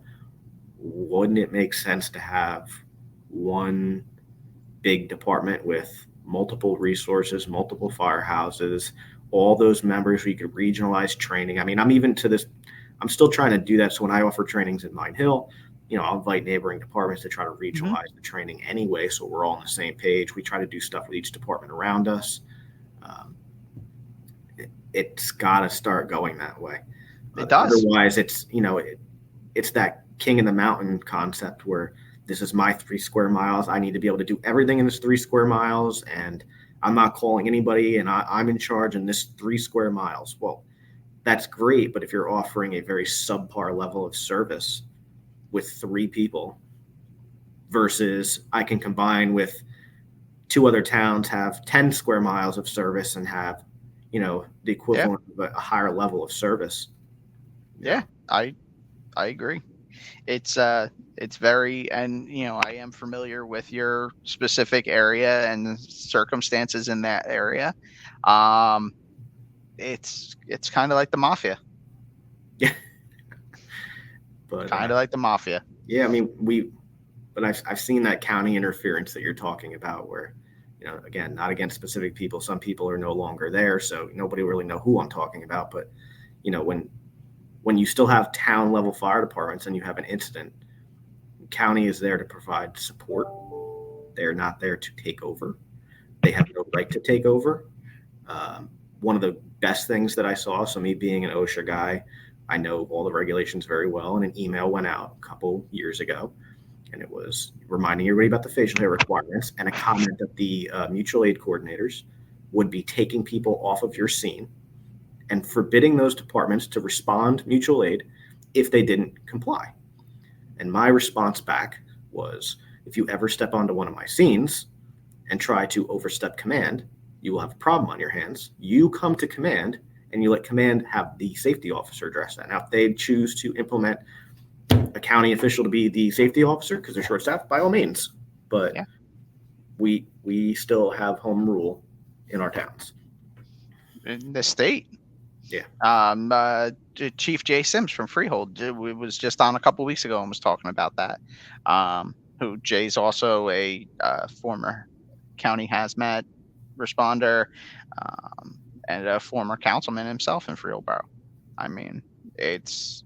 wouldn't it make sense to have one big department with multiple resources, multiple firehouses, all those members where you could regionalize training? I mean, I'm still trying to do that. So when I offer trainings in Mine Hill, I'll invite neighboring departments to try to regionalize the training anyway, so we're all on the same page. We try to do stuff with each department around us. It's got to start going that way. It does. Otherwise, it's that king in the mountain concept where this is my 3 square miles. I need to be able to do everything in this 3 square miles, and I'm not calling anybody, and I'm in charge in this 3 square miles. Well, that's great, but if you're offering a very subpar level of service with 3 people, versus I can combine with two other towns, have 10 square miles of service and have, the Yeah. equivalent of a higher level of service. Yeah. I agree. It's very, and I am familiar with your specific area and the circumstances in that area. Um, it's kind of like the mafia. Yeah. But Kind of like the mafia. yeah, I mean, but I've seen that county interference that you're talking about where, again, not against specific people. Some people are no longer there, so nobody really know who I'm talking about. But, when you still have town level fire departments and you have an incident, county is there to provide support. They're not there to take over. They have no right to take over. One of the best things that I saw, so me being an OSHA guy, I know all the regulations very well, and an email went out a couple years ago, and it was reminding everybody about the facial hair requirements and a comment that the mutual aid coordinators would be taking people off of your scene and forbidding those departments to respond mutual aid if they didn't comply. And my response back was, if you ever step onto one of my scenes and try to overstep command, you will have a problem on your hands. You come to command and you let command have the safety officer address that. Now, if they choose to implement a county official to be the safety officer because they're short staffed, by all means. But Yeah. we still have home rule in our towns. In the state. Yeah. Chief Jay Sims from Freehold was just on a couple weeks ago and was talking about that. Who Jay's also a former county hazmat responder, and a former councilman himself in Freehold Borough. I mean, it's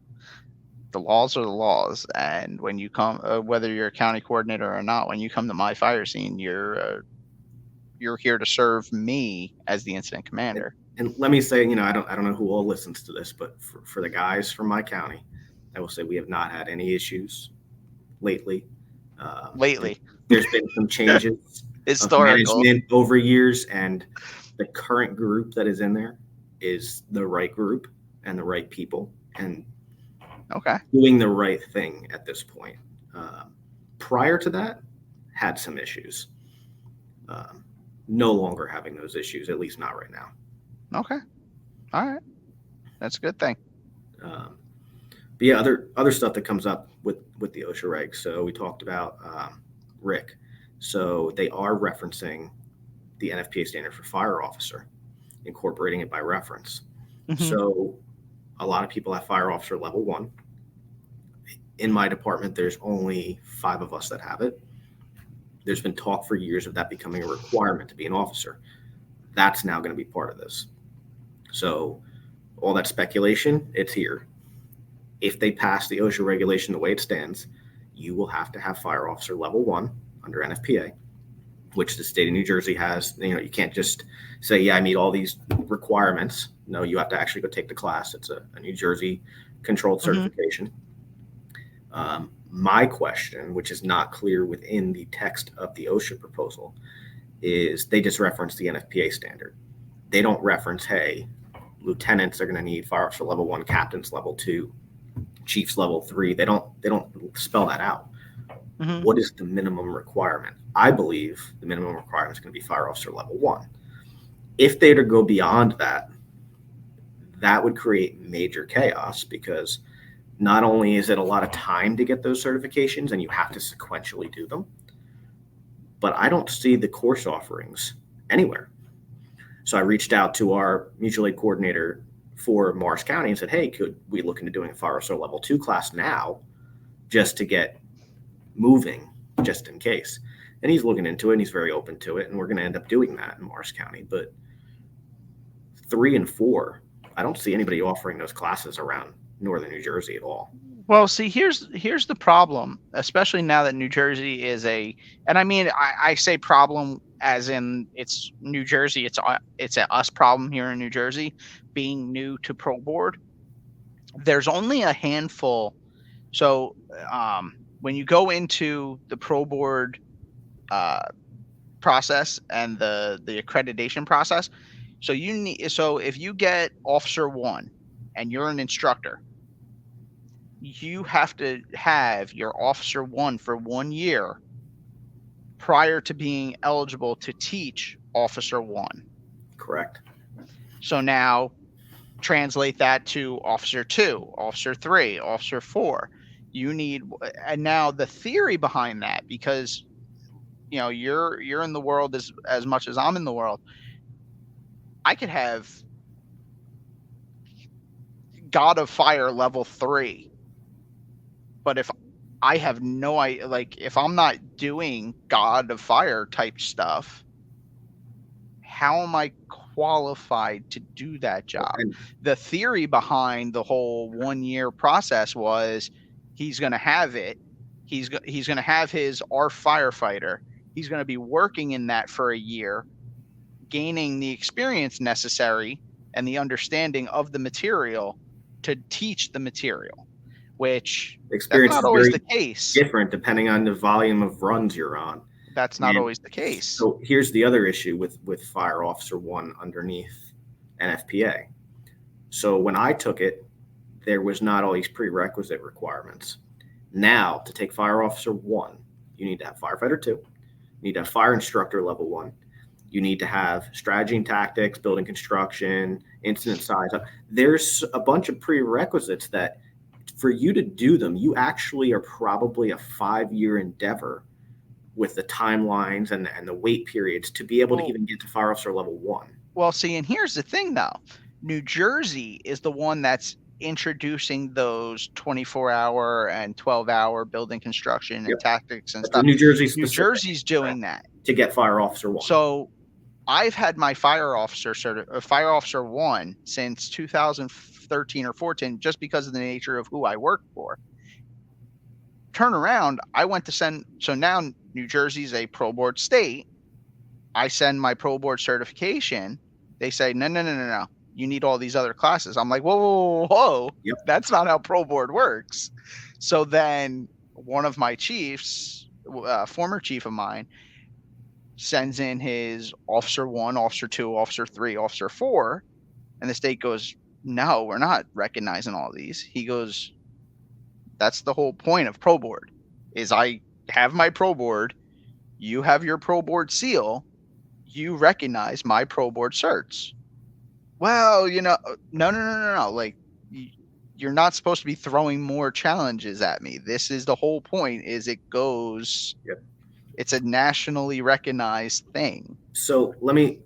the laws are the laws, and when you come, whether you're a county coordinator or not, when you come to my fire scene, you're here to serve me as the incident commander. And let me say, I don't know who all listens to this, but for the guys from my county, I will say we have not had any issues lately. Lately, There's been some changes of historical. management over years, and the current group that is in there is the right group and the right people and Okay. doing the right thing at this point. Prior to that, had some issues. No longer having those issues, at least not right now. Okay. All right. That's a good thing. But yeah, other stuff that comes up with the OSHA regs. So we talked about Rick. So they are referencing the NFPA standard for fire officer, incorporating it by reference. Mm-hmm. So a lot of people have fire officer level 1. In my department, there's only 5 of us that have it. There's been talk for years of that becoming a requirement to be an officer. That's now going to be part of this. So all that speculation, it's here. If they pass the OSHA regulation the way it stands, you will have to have fire officer level 1 under NFPA, which the state of New Jersey has. You can't just say, yeah, I meet all these requirements. No, you have to actually go take the class. It's a New Jersey controlled certification. My question, which is not clear within the text of the OSHA proposal, is they just reference the NFPA standard. They don't reference, hey, lieutenants are going to need fire officer level 1, captains level 2, chiefs level 3. They don't spell that out. Mm-hmm. What is the minimum requirement? I believe the minimum requirement is going to be fire officer level 1. If they were to go beyond that, that would create major chaos, because not only is it a lot of time to get those certifications and you have to sequentially do them, but I don't see the course offerings anywhere. So I reached out to our mutual aid coordinator for Morris County and said, hey, could we look into doing a fire officer level 2 class now just to get moving, just in case? And he's looking into it and he's very open to it. And we're going to end up doing that in Morris County. But 3 and 4, I don't see anybody offering those classes around northern New Jersey at all. Well, see, here's the problem, especially now that New Jersey is and I mean, I say problem as in it's New Jersey. It's a us problem here in New Jersey, being new to Pro Board. There's only a handful. So when you go into the Pro Board process and the accreditation process, so if you get Officer 1 and you're an instructor, you have to have your Officer 1 for 1 year prior to being eligible to teach Officer 1. Correct. So now translate that to Officer 2, Officer 3, Officer 4. And now the theory behind that, because you're in the world as much as I'm in the world. I could have God of Fire level 3, but if I have no idea, like if I'm not doing God of Fire type stuff, how am I qualified to do that job? The theory behind the whole 1 year process was he's going to have it. He's going to have our firefighter. He's going to be working in that for a year, gaining the experience necessary and the understanding of the material to teach the material, which experience that's not is always very the case. different depending on the volume of runs you're on. That's not always the case. So here's the other issue with Fire Officer 1 underneath NFPA. So when I took it, there was not all these prerequisite requirements. Now, to take Fire Officer 1, you need to have Firefighter 2, you need to have Fire Instructor level 1, you need to have strategy and tactics, building construction, incident size. There's a bunch of prerequisites that for you to do them, you actually are probably a 5-year endeavor with the timelines and the wait periods to be able to even get to Fire Officer level 1. Well, see, and here's the thing, though. New Jersey is the one that's introducing those 24-hour and 12-hour building construction and tactics and stuff. New Jersey's Jersey's doing that to get Fire Officer 1. So I've had my Fire Officer Fire Officer 1 since 2013 or 14, just because of the nature of who I work for. Turn around, I went to so now New Jersey's a pro board state. I send my pro board certification. They say, no. You need all these other classes. I'm like, whoa. Yep. That's not how pro board works. So then one of my chiefs, former chief of mine, sends in his Officer 1, Officer 2, Officer 3, Officer 4. And the state goes, no, we're not recognizing all these. He goes, that's the whole point of pro board, is I have my pro board. You have your pro board seal. You recognize my pro board certs. Well, no. Like, you're not supposed to be throwing more challenges at me. This is the whole point, is it goes, it's a nationally recognized thing. So let me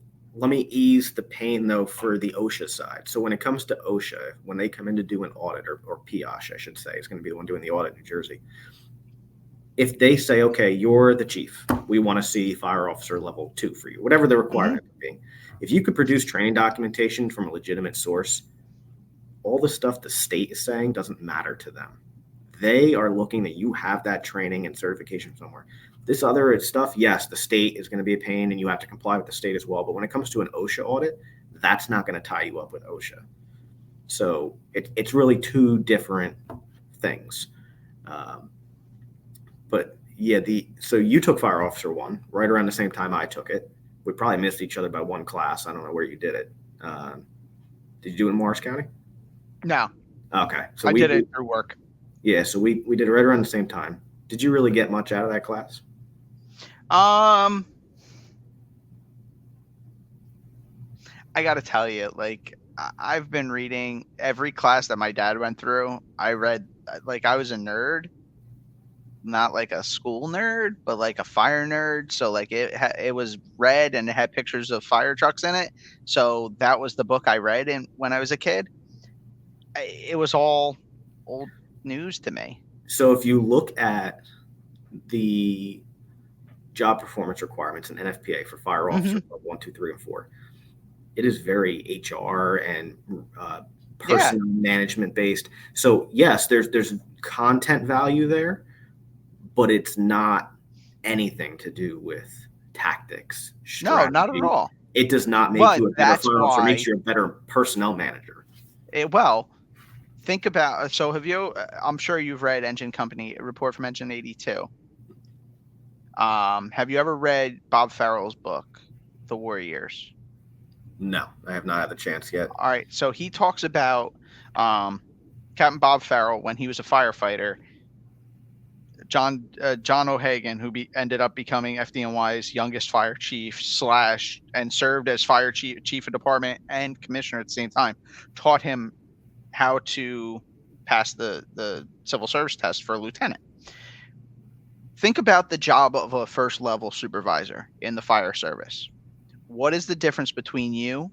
ease the pain, though, for the OSHA side. So when it comes to OSHA, when they come in to do an audit, or POSH, I should say, is going to be the one doing the audit in New Jersey. If they say, okay, you're the chief, we want to see Fire Officer level 2 for you, whatever the requirement would be. If you could produce training documentation from a legitimate source, all the stuff the state is saying doesn't matter to them. They are looking that you have that training and certification somewhere. This other stuff, yes, the state is going to be a pain and you have to comply with the state as well. But when it comes to an OSHA audit, that's not going to tie you up with OSHA. So it's really two different things. But yeah, so you took Fire Officer 1 right around the same time I took it. We probably missed each other by one class. I don't know where you did it. Did you do it in Morris County? No. Okay. So I did it through work. Yeah, so we did it right around the same time. Did you really get much out of that class? I got to tell you, like, I've been reading every class that my dad went through. I read, like, I was a nerd. Not like a school nerd, but like a fire nerd. So like it was red and it had pictures of fire trucks in it. So that was the book I read when I was a kid. It was all old news to me. So if you look at the job performance requirements in NFPA for fire officers 1, 2, 3, and 4, it is very HR and personnel management based. So yes, there's content value there, but it's not anything to do with tactics. Strategy. No, not at all. It does not make you a better fire officer. It makes you a better personnel manager. Think about, so I'm sure you've read Engine Company, a report from Engine 82. Have you ever read Bob Farrell's book, The Warriors? No, I have not had the chance yet. All right. So he talks about Captain Bob Farrell when he was a firefighter. John O'Hagan, who ended up becoming FDNY's youngest fire chief slash and served as fire chief of department and commissioner at the same time, taught him how to pass the civil service test for a lieutenant. Think about the job of a first level supervisor in the fire service. What is the difference between you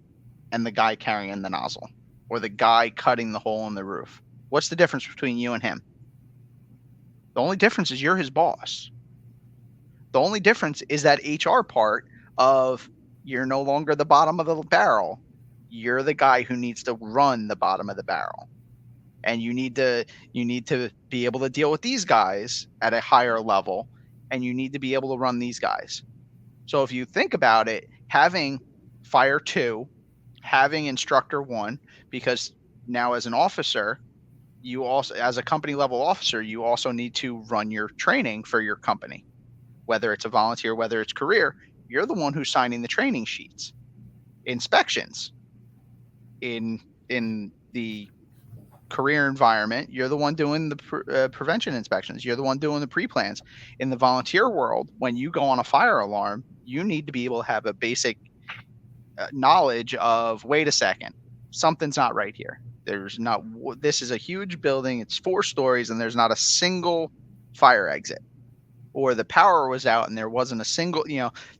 and the guy carrying the nozzle or the guy cutting the hole in the roof? What's the difference between you and him? The only difference is you're his boss. The only difference is that HR part of you're no longer the bottom of the barrel. You're the guy who needs to run the bottom of the barrel. And you need to be able to deal with these guys at a higher level, and you need to be able to run these guys. So if you think about it, having Fire 2, having Instructor 1, because now as an officer, you also, as a company level officer, you also need to run your training for your company, whether it's a volunteer, whether it's career. You're the one who's signing the training sheets, inspections in the career environment. You're the one doing the prevention inspections. You're the one doing the pre-plans. In the volunteer world, when you go on a fire alarm, you need to be able to have a basic knowledge of, wait a second, something's not right here. This is a huge building. It's 4 stories and there's not a single fire exit, or the power was out and there wasn't a single,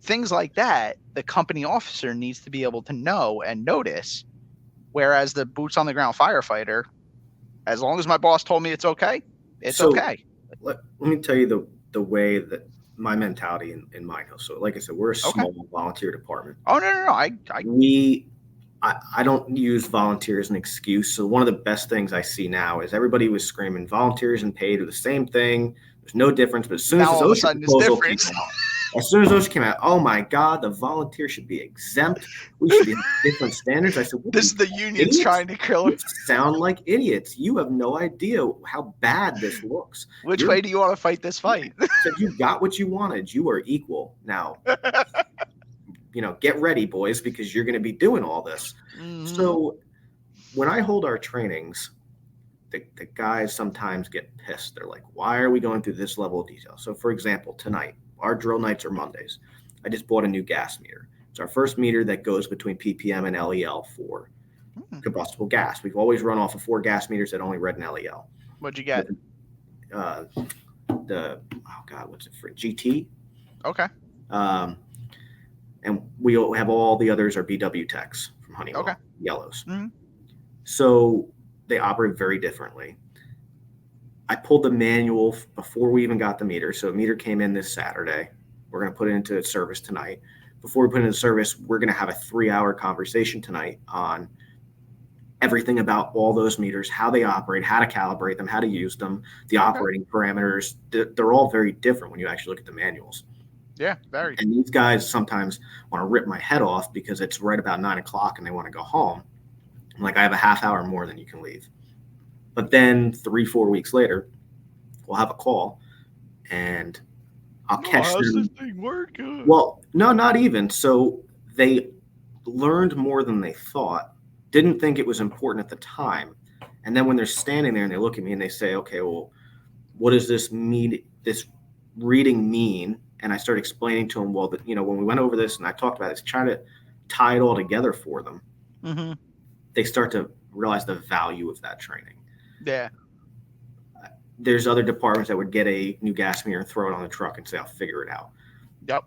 things like that. The company officer needs to be able to know and notice. Whereas the boots on the ground firefighter, as long as my boss told me it's okay, it's okay. Let me tell you the way that my mentality in Mine Hill. So like I said, we're a small volunteer department. Oh, no. I don't use volunteer as an excuse. So one of the best things I see now is everybody was screaming volunteers and paid are the same thing. There's no difference. But as soon as OSHA came out, oh my God, the volunteer should be exempt. We should be different standards. I said, this is the unions trying to kill us. Sound like idiots. You have no idea how bad this looks. Which way do you want to fight this fight? Said you got what you wanted. You are equal now. Get ready, boys, because you're going to be doing all this. Mm-hmm. So when I hold our trainings, the guys sometimes get pissed. They're like, why are we going through this level of detail? So for example, tonight, our drill nights are Mondays. I just bought a new gas meter. It's our first meter that goes between ppm and LEL for combustible gas. We've always run off of 4 gas meters that only read an LEL. What'd you get? What's it for? GT. Okay. And we have all the others are BW techs from Honeywell, yellows. Mm-hmm. So they operate very differently. I pulled the manual before we even got the meter. So the meter came in this Saturday. We're going to put it into service tonight. Before we put it into service, we're going to have a 3-hour conversation tonight on everything about all those meters, how they operate, how to calibrate them, how to use them, the operating parameters. They're all very different when you actually look at the manuals. Yeah, very. And these guys sometimes want to rip my head off because it's right about 9 o'clock and they want to go home. I'm like, I have a half hour more than you can leave. But then 3-4 weeks later, we'll have a call and I'll catch them. How's this thing working? Well, no, not even. So they learned more than they thought, didn't think it was important at the time. And then when they're standing there and they look at me and they say, okay, well, what does this reading mean? And I started explaining to them, well, that, when we went over this and I talked about this, trying to tie it all together for them, they start to realize the value of that training. Yeah. There's other departments that would get a new gas meter and throw it on the truck and say, I'll figure it out. Yep.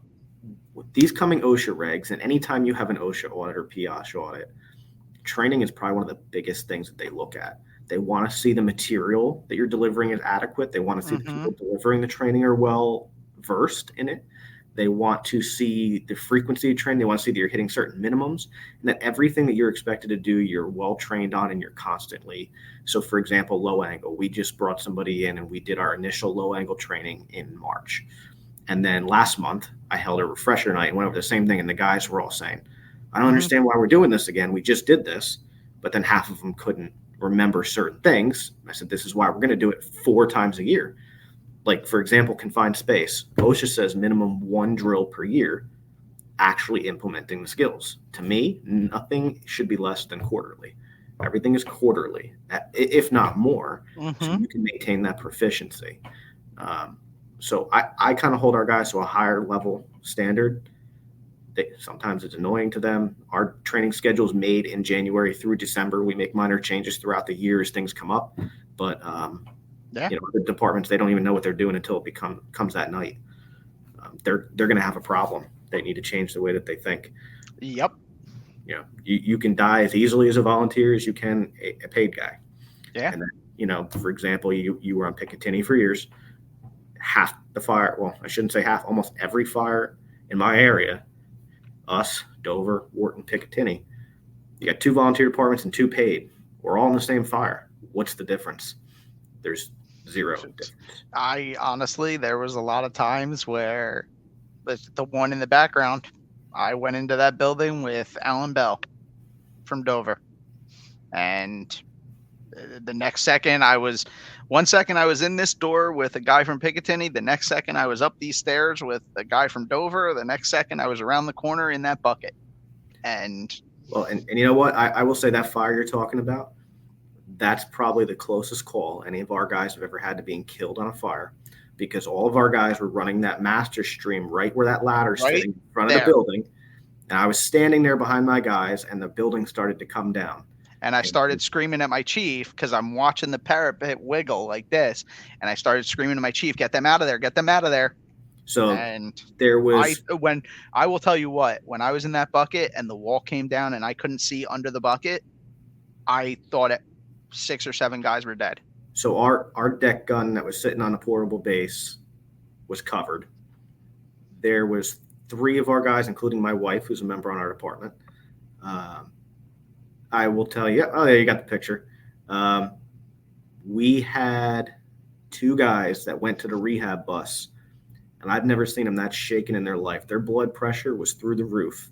With these coming OSHA regs, and anytime you have an OSHA audit or POSH audit, training is probably one of the biggest things that they look at. They want to see the material that you're delivering is adequate. They want to see the people delivering the training are well versed in it. They want to see the frequency of training. They want to see that you're hitting certain minimums and that everything that you're expected to do, you're well trained on and you're constantly. So for example, low angle, we just brought somebody in and we did our initial low angle training in March. And then last month I held a refresher night and went over the same thing. And the guys were all saying, I don't understand why we're doing this again. We just did this, but then half of them couldn't remember certain things. I said, this is why we're going to do it 4 times a year. Like, for example, confined space. OSHA says minimum 1 drill per year, actually implementing the skills. To me, nothing should be less than quarterly. Everything is quarterly, if not more, so you can maintain that proficiency. So I kind of hold our guys to a higher level standard. Sometimes it's annoying to them. Our training schedule is made in January through December. We make minor changes throughout the year as things come up, but Yeah. the departments, they don't even know what they're doing until it comes that night. They're going to have a problem. They need to change the way that they think. Yep. You can die as easily as a volunteer as you can a paid guy. Yeah. And then, for example, you were on Picatinny for years. Half the fire, well, I shouldn't say half, almost every fire in my area, us, Dover, Wharton, Picatinny, you got 2 volunteer departments and 2 paid. We're all in the same fire. What's the difference? There's zero difference. I honestly, there was a lot of times where the one in the background, I went into that building with Alan Bell from Dover, and the next second one second I was in this door with a guy from Picatinny, the next second I was up these stairs with a guy from Dover, the next second I was around the corner in that bucket. And well, and you know what, I will say that fire you're talking about, that's probably the closest call any of our guys have ever had to being killed on a fire, because all of our guys were running that master stream right where that ladder's sitting in front of the building, and I was standing there behind my guys, and the building started to come down. And I started screaming at my chief because I'm watching the parapet wiggle like this. And I started screaming at my chief, get them out of there, get them out of there. So and there was I will tell you what, when I was in that bucket and the wall came down and I couldn't see under the bucket, I thought 6 or 7 guys were dead. So our deck gun that was sitting on a portable base was covered. There was 3 of our guys, including my wife, who's a member on our department. I will tell you. Oh, there you got the picture. We had 2 guys that went to the rehab bus, and I've never seen them that shaken in their life. Their blood pressure was through the roof.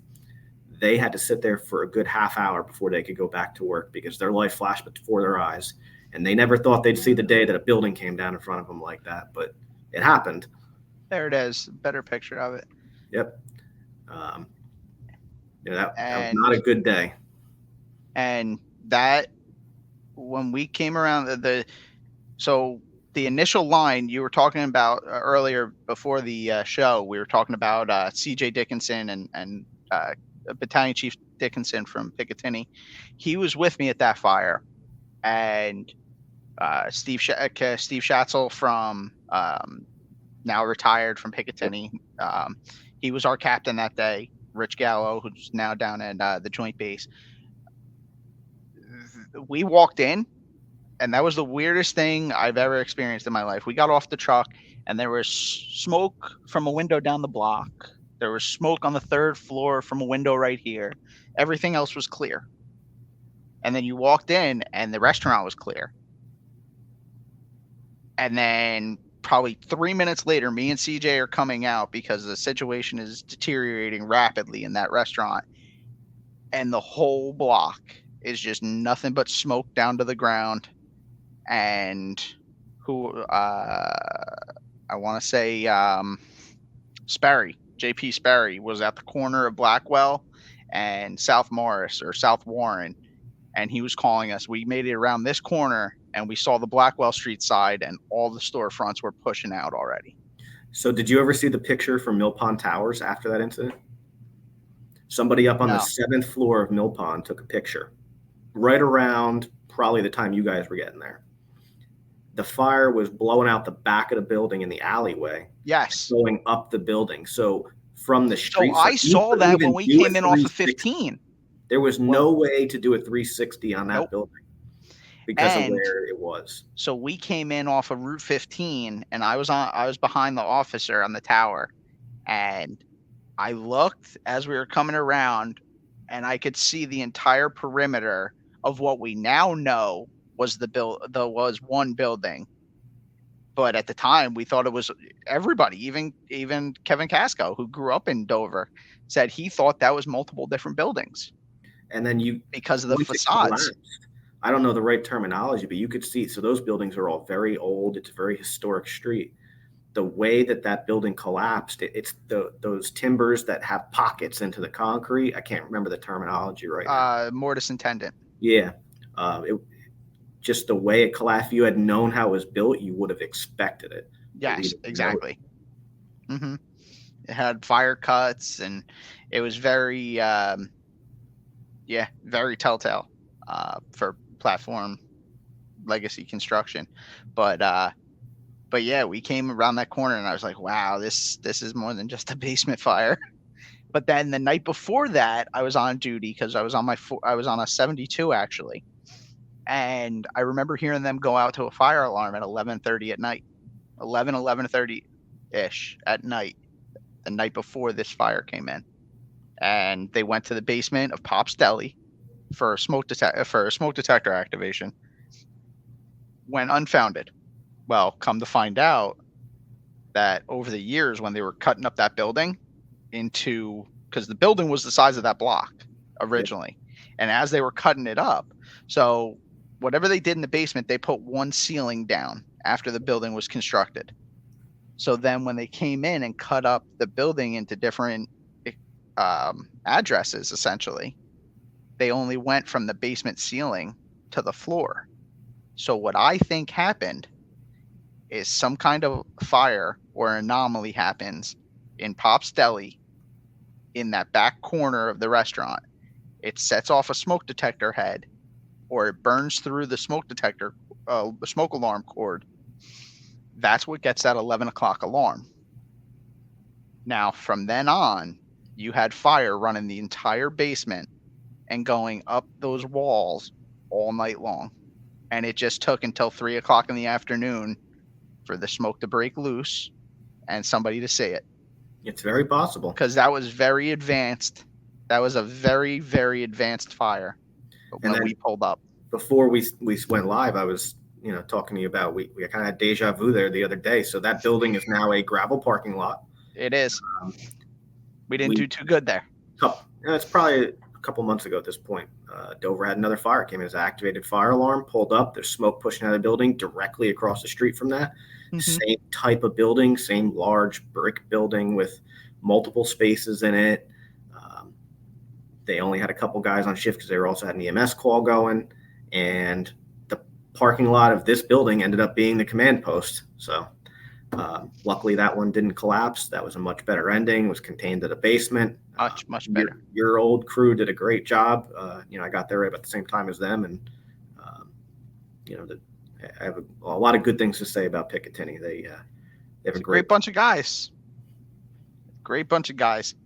They had to sit there for a good half hour before they could go back to work because their life flashed before their eyes, and they never thought they'd see the day that a building came down in front of them like that, but it happened. There it is. Better picture of it. Yep. That was not a good day. And that, when we came around so the initial line you were talking about earlier before the show, we were talking about CJ Dickinson and Battalion Chief Dickinson from Picatinny. He was with me at that fire, and Steve Schatzel from now retired from Picatinny. He was our captain that day. Rich Gallo, who's now down at the Joint Base. We walked in, and that was the weirdest thing I've ever experienced in my life. We got off the truck, and there was smoke from a window down the block. There was smoke on the 3rd floor from a window right here. Everything else was clear. And then you walked in, and the restaurant was clear. And then probably 3 minutes later, me and CJ are coming out because the situation is deteriorating rapidly in that restaurant. And the whole block is just nothing but smoke down to the ground. And I want to say Sperry, JP Sperry, was at the corner of Blackwell and South Morris or South Warren, and he was calling us. We made it around this corner, and we saw the Blackwell Street side, and all the storefronts were pushing out already. So did you ever see the picture from Mill Pond Towers after that incident? Somebody up on the 7th floor of Mill Pond took a picture right around probably the time you guys were getting there. The fire was blowing out the back of the building in the alleyway. Yes. Going up the building. So from the street. So I saw that when we came in off of 15. There was no way to do a 360 on that building because of where it was. So we came in off of Route 15, and I was behind the officer on the tower, and I looked as we were coming around, and I could see the entire perimeter of what we now know was was one building. But at the time, we thought it was everybody. Even Kevin Casco, who grew up in Dover, said he thought that was multiple different buildings. And then because of the facades. I don't know the right terminology, but you could see. So those buildings are all very old. It's a very historic street. The way that building collapsed, it's those timbers that have pockets into the concrete. I can't remember the terminology right now. Mortise and tenon. Yeah. Just the way it collapsed. If you had known how it was built, you would have expected it. Yes, exactly. hmm It had fire cuts, and it was very, very telltale for platform legacy construction. But yeah, we came around that corner, and I was like, wow, this is more than just a basement fire. But then the night before that, I was on duty because I was on a 72 actually, and I remember hearing them go out to a fire alarm at 11:30 at night, 11:30 ish at night, the night before this fire came in, and they went to the basement of Pop's Deli for a smoke detector activation. Went unfounded. Well, come to find out that over the years, when they were cutting up that building because the building was the size of that block originally, and as they were cutting it up, so whatever they did in the basement, they put one ceiling down after the building was constructed. So then when they came in and cut up the building into different addresses, essentially, they only went from the basement ceiling to the floor. So what I think happened is some kind of fire or anomaly happens in Pop's Deli in that back corner of the restaurant. It sets off a smoke detector head, or it burns through the smoke detector, smoke alarm cord. That's what gets that 11 o'clock alarm. Now, from then on, you had fire running the entire basement and going up those walls all night long. And it just took until 3 o'clock in the afternoon for the smoke to break loose and somebody to see it. It's very possible. Because that was very advanced. That was a very, very advanced fire when we pulled up. Before we went live, I was talking to you about we kind of had deja vu there the other day. So that building is now a gravel parking lot. It is. We didn't do too good there. It's probably a couple months ago at this point. Dover had another fire. Came in as an activated fire alarm, pulled up. There's smoke pushing out of the building directly across the street from that. Mm-hmm. Same type of building, same large brick building with multiple spaces in it. They only had a couple guys on shift because they also had an EMS call going. And the parking lot of this building ended up being the command post. So luckily that one didn't collapse. That was a much better ending. It was contained to the basement. Much better. Your old crew did a great job. I got there right about the same time as them, and I have a lot of good things to say about Picatinny. They have a great bunch of guys. Great bunch of guys.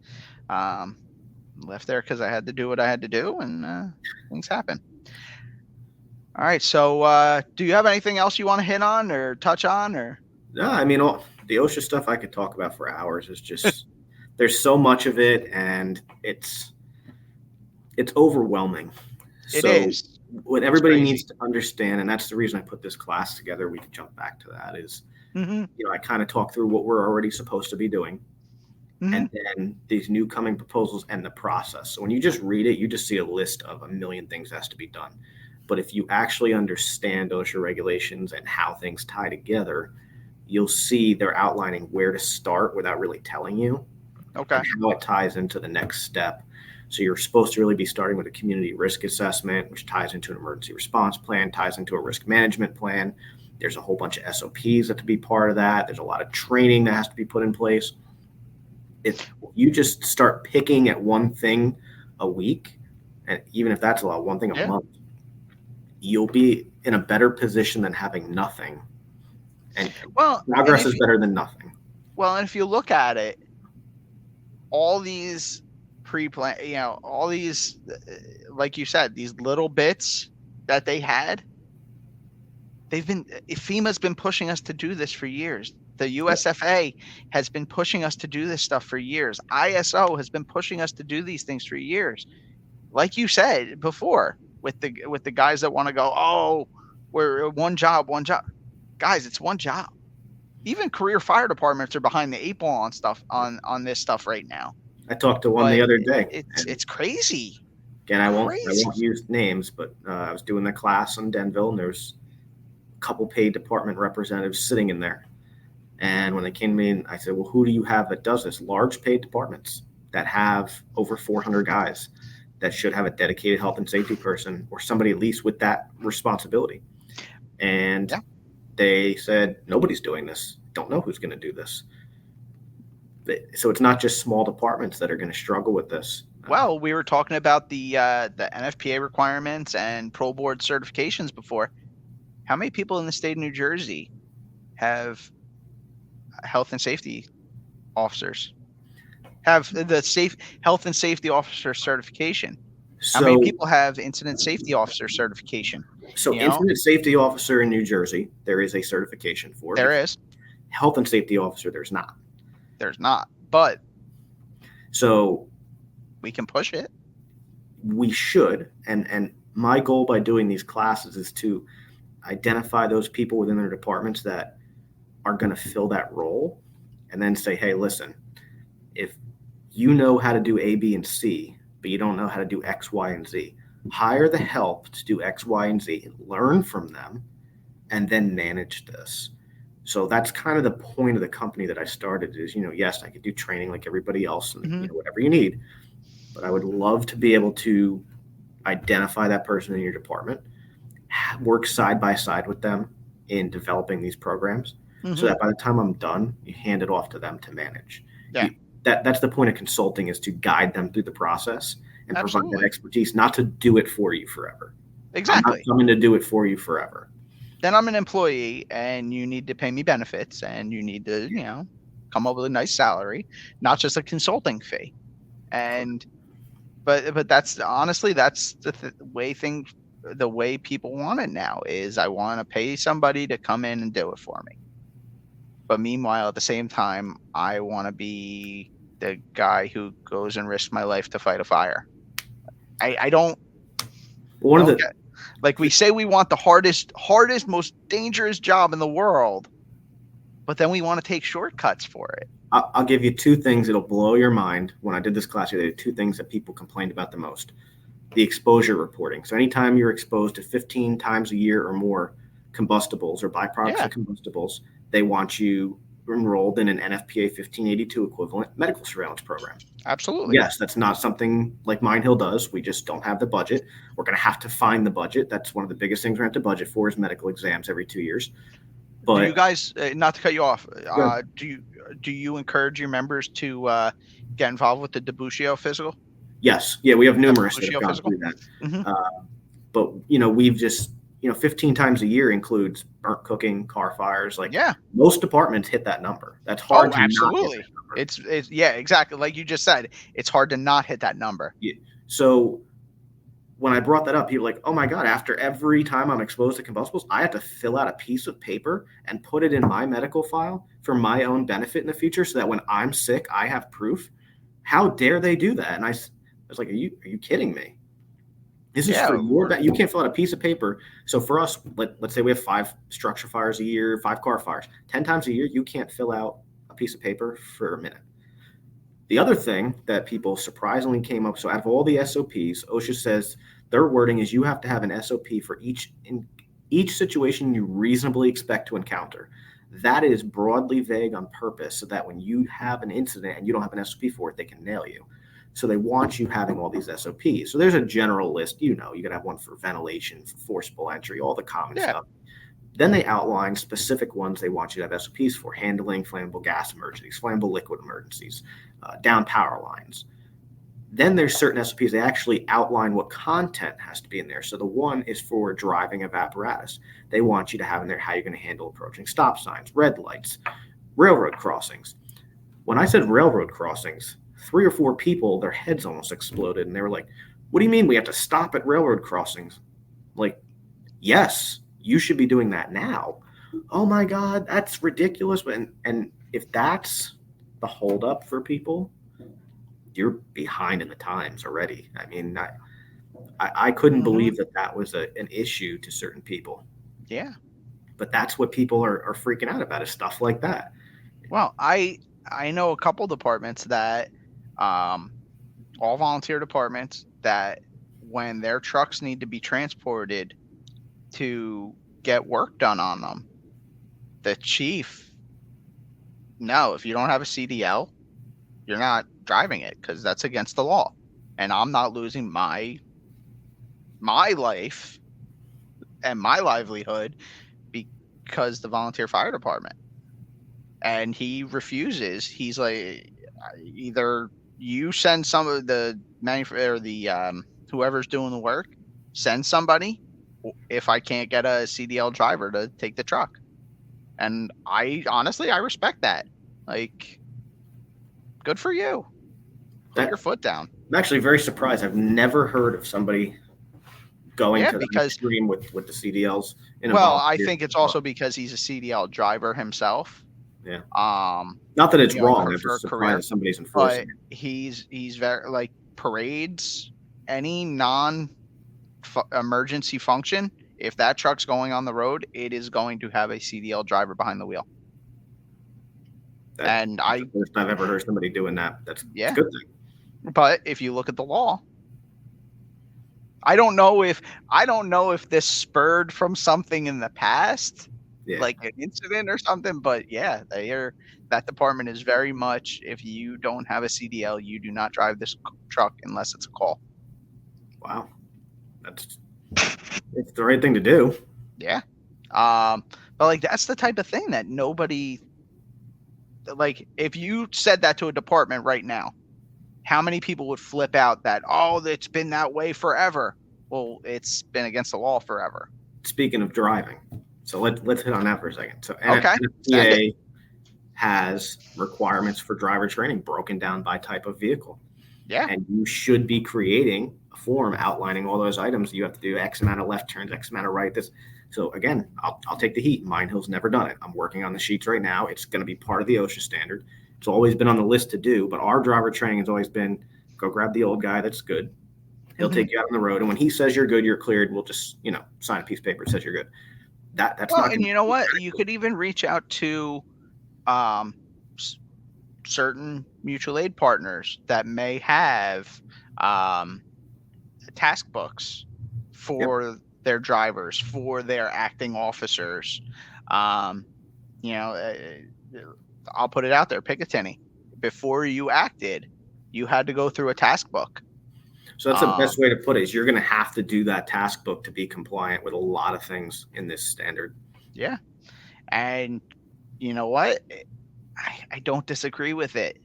Left there because I had to do what I had to do, and things happen. All right. So, do you have anything else you want to hit on or touch on, or? No, I mean, the OSHA stuff I could talk about for hours. It's just there's so much of it, and it's overwhelming. It is. What everybody needs to understand, and that's the reason I put this class together, we can jump back to that, is, I kind of talk through what we're already supposed to be doing, and then these new coming proposals and the process. So when you just read it, you just see a list of a million things that has to be done. But if you actually understand OSHA regulations and how things tie together, you'll see they're outlining where to start without really telling you. Okay. And how it ties into the next step. So you're supposed to really be starting with a community risk assessment, which ties into an emergency response plan, ties into a risk management plan. There's a whole bunch of SOPs that have to be part of that. There's a lot of training that has to be put in place. If you just start picking at one thing a week, and even if that's a lot, one thing a month, you'll be in a better position than having nothing. And progress is better than nothing. Well, and if you look at it, all these pre-plan, all these, like you said, these little bits that they had, FEMA's been pushing us to do this for years. The USFA has been pushing us to do this stuff for years. ISO has been pushing us to do these things for years. Like you said before, with the guys that want to go, oh, we're one job. Guys, it's one job. Even career fire departments are behind the 8 ball on stuff on this stuff right now. I talked to one the other day. It's crazy. Again, I won't use names, but I was doing the class in Denville, and there's a couple paid department representatives sitting in there. And when they came to me, I said, well, who do you have that does this? Large paid departments that have over 400 guys that should have a dedicated health and safety person or somebody at least with that responsibility. And they said, nobody's doing this. Don't know who's going to do this. So it's not just small departments that are going to struggle with this. Well, we were talking about the NFPA requirements and pro board certifications before. How many people in the state of New Jersey have health and safety officers? Have the safe health and safety officer certification? How many So, people have incident safety officer certification? so You know, incident safety officer in New Jersey, there is a certification for, there but is, health and safety officer, there's not. there's not, but So we can push it. we should, and my goal by doing these classes is to identify those people within their departments that are going to fill that role, and then say, hey, listen, if you know how to do A, B, and C, but you don't know how to do X, Y, and Z, hire the help to do X, Y, and Z, learn from them, and then manage this. So that's kind of the point of the company that I started is, yes, I could do training like everybody else and Mm-hmm. whatever you need, but I would love to be able to identify that person in your department, work side by side with them in developing these programs, so Mm-hmm. that by the time I'm done, you hand it off to them to manage. Yeah. That's the point of consulting, is to guide them through the process and provide that Absolutely. expertise, not to do it for you forever. I'm not Exactly. coming to do it for you forever. Then I'm an employee and you need to pay me benefits and you need to, come up with a nice salary, not just a consulting fee. And but that's honestly that's the way people want it now is I want to pay somebody to come in and do it for me. But meanwhile, at the same time, I want to be the guy who goes and risks my life to fight a fire. I don't One of the get, like we say we want the hardest, most dangerous job in the world, but then we want to take shortcuts for it. I'll give you two things that'll blow your mind. When I did this class, there were two things that people complained about the most: the exposure reporting. So anytime you're exposed to 15 times a year or more combustibles or byproducts of combustibles, they want you enrolled in an NFPA 1582 equivalent medical surveillance program. Absolutely. Yes, that's not something like Mine Hill does. We just don't have the budget. We're going to have to find the budget. That's one of the biggest things we have to budget for, is medical exams every 2 years. Do you But guys, not to cut you off, yeah, do you encourage your members to get involved with the Daboul physical? yes, yeah, we have numerous that have Daboul gone physical. through that. Mm-hmm. But we've just 15 times a year includes burnt cooking, car fires. Like, Yeah. most departments hit that number. That's hard Oh, to absolutely. not hit that number. It's yeah, exactly. Like you just said, it's hard to not hit that number. Yeah. So when I brought that up, people were like, oh my God, after every time I'm exposed to combustibles, I have to fill out a piece of paper and put it in my medical file for my own benefit in the future, so that when I'm sick, I have proof. How dare they do that? And I was like, are you kidding me? This is for your benefit. You can't fill out a piece of paper. So for us, let's say we have 5 structure fires a year, 5 car fires. 10 times a year, you can't fill out a piece of paper for a minute. The other thing that people surprisingly came up, so out of all the SOPs, OSHA says their wording is you have to have an SOP for each situation you reasonably expect to encounter. That is broadly vague on purpose, so that when you have an incident and you don't have an SOP for it, they can nail you. So they want you having all these SOPs. So there's a general list. You got to have one for ventilation, for forcible entry, all the common stuff. Then they outline specific ones they want you to have SOPs for: handling flammable gas emergencies, flammable liquid emergencies, down power lines. Then there's certain SOPs. They actually outline what content has to be in there. So the one is for driving of apparatus. They want you to have in there how you're going to handle approaching stop signs, red lights, railroad crossings. When I said railroad crossings, 3 or 4 people, their heads almost exploded. And they were like, what do you mean we have to stop at railroad crossings? Like, yes, you should be doing that now. Oh my God, that's ridiculous. And if that's the holdup for people, you're behind in the times already. I mean, I couldn't believe that was an issue to certain people. Yeah. But that's what people are freaking out about, is stuff like that. Well, I know a couple departments that, all volunteer departments, that when their trucks need to be transported to get work done on them, the chief, no, if you don't have a CDL, you're not driving it, because that's against the law, and I'm not losing my life and my livelihood because the volunteer fire department. and he refuses. He's like, either you send some of the whoever's doing the work, send somebody. If I can't get a CDL driver to take the truck, and I honestly, I respect that. Like, good for you. Put your That foot down. I'm actually very surprised. I've never heard of somebody going Yeah, to that because extreme with the CDLs in a well, I volunteer. think it's also because he's a CDL driver himself. Yeah. Um, Not that it's wrong. I'm for a just surprised career, that somebody's but enforcing it. he's very like parades, any emergency function. If that truck's going on the road, it is going to have a CDL driver behind the wheel. That's And the first I've ever heard somebody doing that. That's a yeah, good thing. but if you look at the law, I don't know if this spurred from something in the past, Yeah. like an incident or something, but yeah, that department is very much, if you don't have a CDL, you do not drive this truck unless it's a call. Wow. It's the right thing to do. Yeah. But like that's the type of thing that nobody, like if you said that to a department right now, how many people would flip out that, oh, it's been that way forever? Well, it's been against the law forever. Speaking of driving, so let's hit on that for a second. So Okay. Send it. NFPA has requirements for driver training broken down by type of vehicle. Yeah. And you should be creating a form outlining all those items. You have to do X amount of left turns, X amount of right. So again, I'll take the heat. Mine Hill's never done it. I'm working on the sheets right now. It's going to be part of the OSHA standard. It's always been on the list to do, but our driver training has always been go grab the old guy that's good. He'll take you out on the road, and when he says you're good, you're cleared. We'll just sign a piece of paper that says you're good. That's well, not. and you know what? You could even reach out to certain mutual aid partners that may have task books for their drivers, for their acting officers. I'll put it out there. Picatinny. Before you acted, you had to go through a task book. So that's the best way to put it, is you're going to have to do that task book to be compliant with a lot of things in this standard. Yeah. And you know what? I don't disagree with it,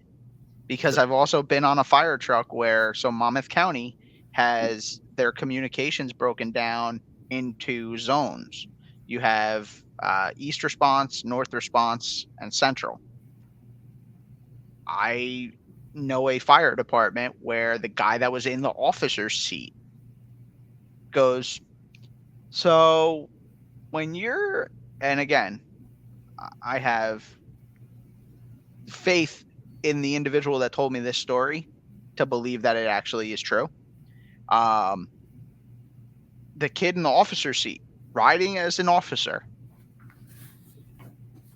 because I've also been on a fire truck where Monmouth County has their communications broken down into zones. You have East Response, North Response, and Central. I know a fire department where the guy that was in the officer's seat goes, so when you're, and again, I have faith in the individual that told me this story to believe that it actually is true. The kid in the officer's seat, riding as an officer,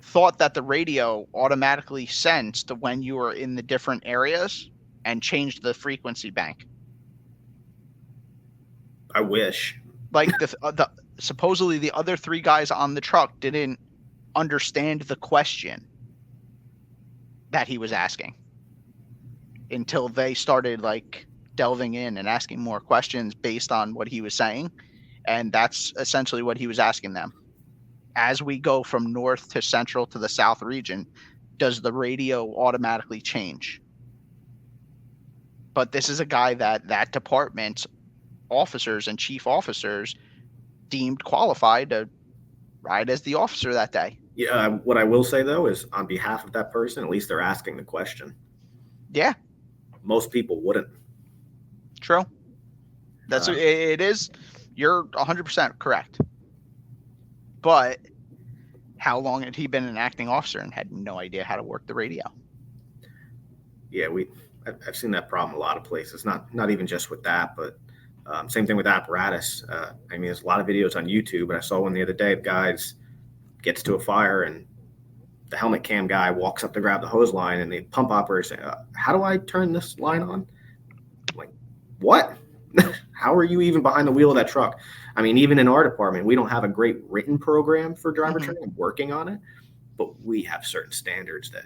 thought that the radio automatically sensed when you were in the different areas and changed the frequency bank. I wish. Like the supposedly the other three guys on the truck didn't understand the question that he was asking until they started like delving in and asking more questions based on what he was saying. And that's essentially what he was asking them. As we go from north to central to the south region, does the radio automatically change? But this is a guy that department's officers and chief officers deemed qualified to ride as the officer that day. Yeah, what I will say though is, on behalf of that person, at least they're asking the question. Yeah, most people wouldn't. True. That's it is. You're 100% correct. But how long had he been an acting officer and had no idea how to work the radio? Yeah, I've seen that problem a lot of places. Not even just with that, but same thing with apparatus. I mean, there's a lot of videos on YouTube, and I saw one the other day. The guy gets to a fire, and the helmet cam guy walks up to grab the hose line, and the pump operator say, "How do I turn this line on?" I'm like, what? How are you even behind the wheel of that truck? I mean, even in our department, we don't have a great written program for driver training. I'm working on it, but we have certain standards that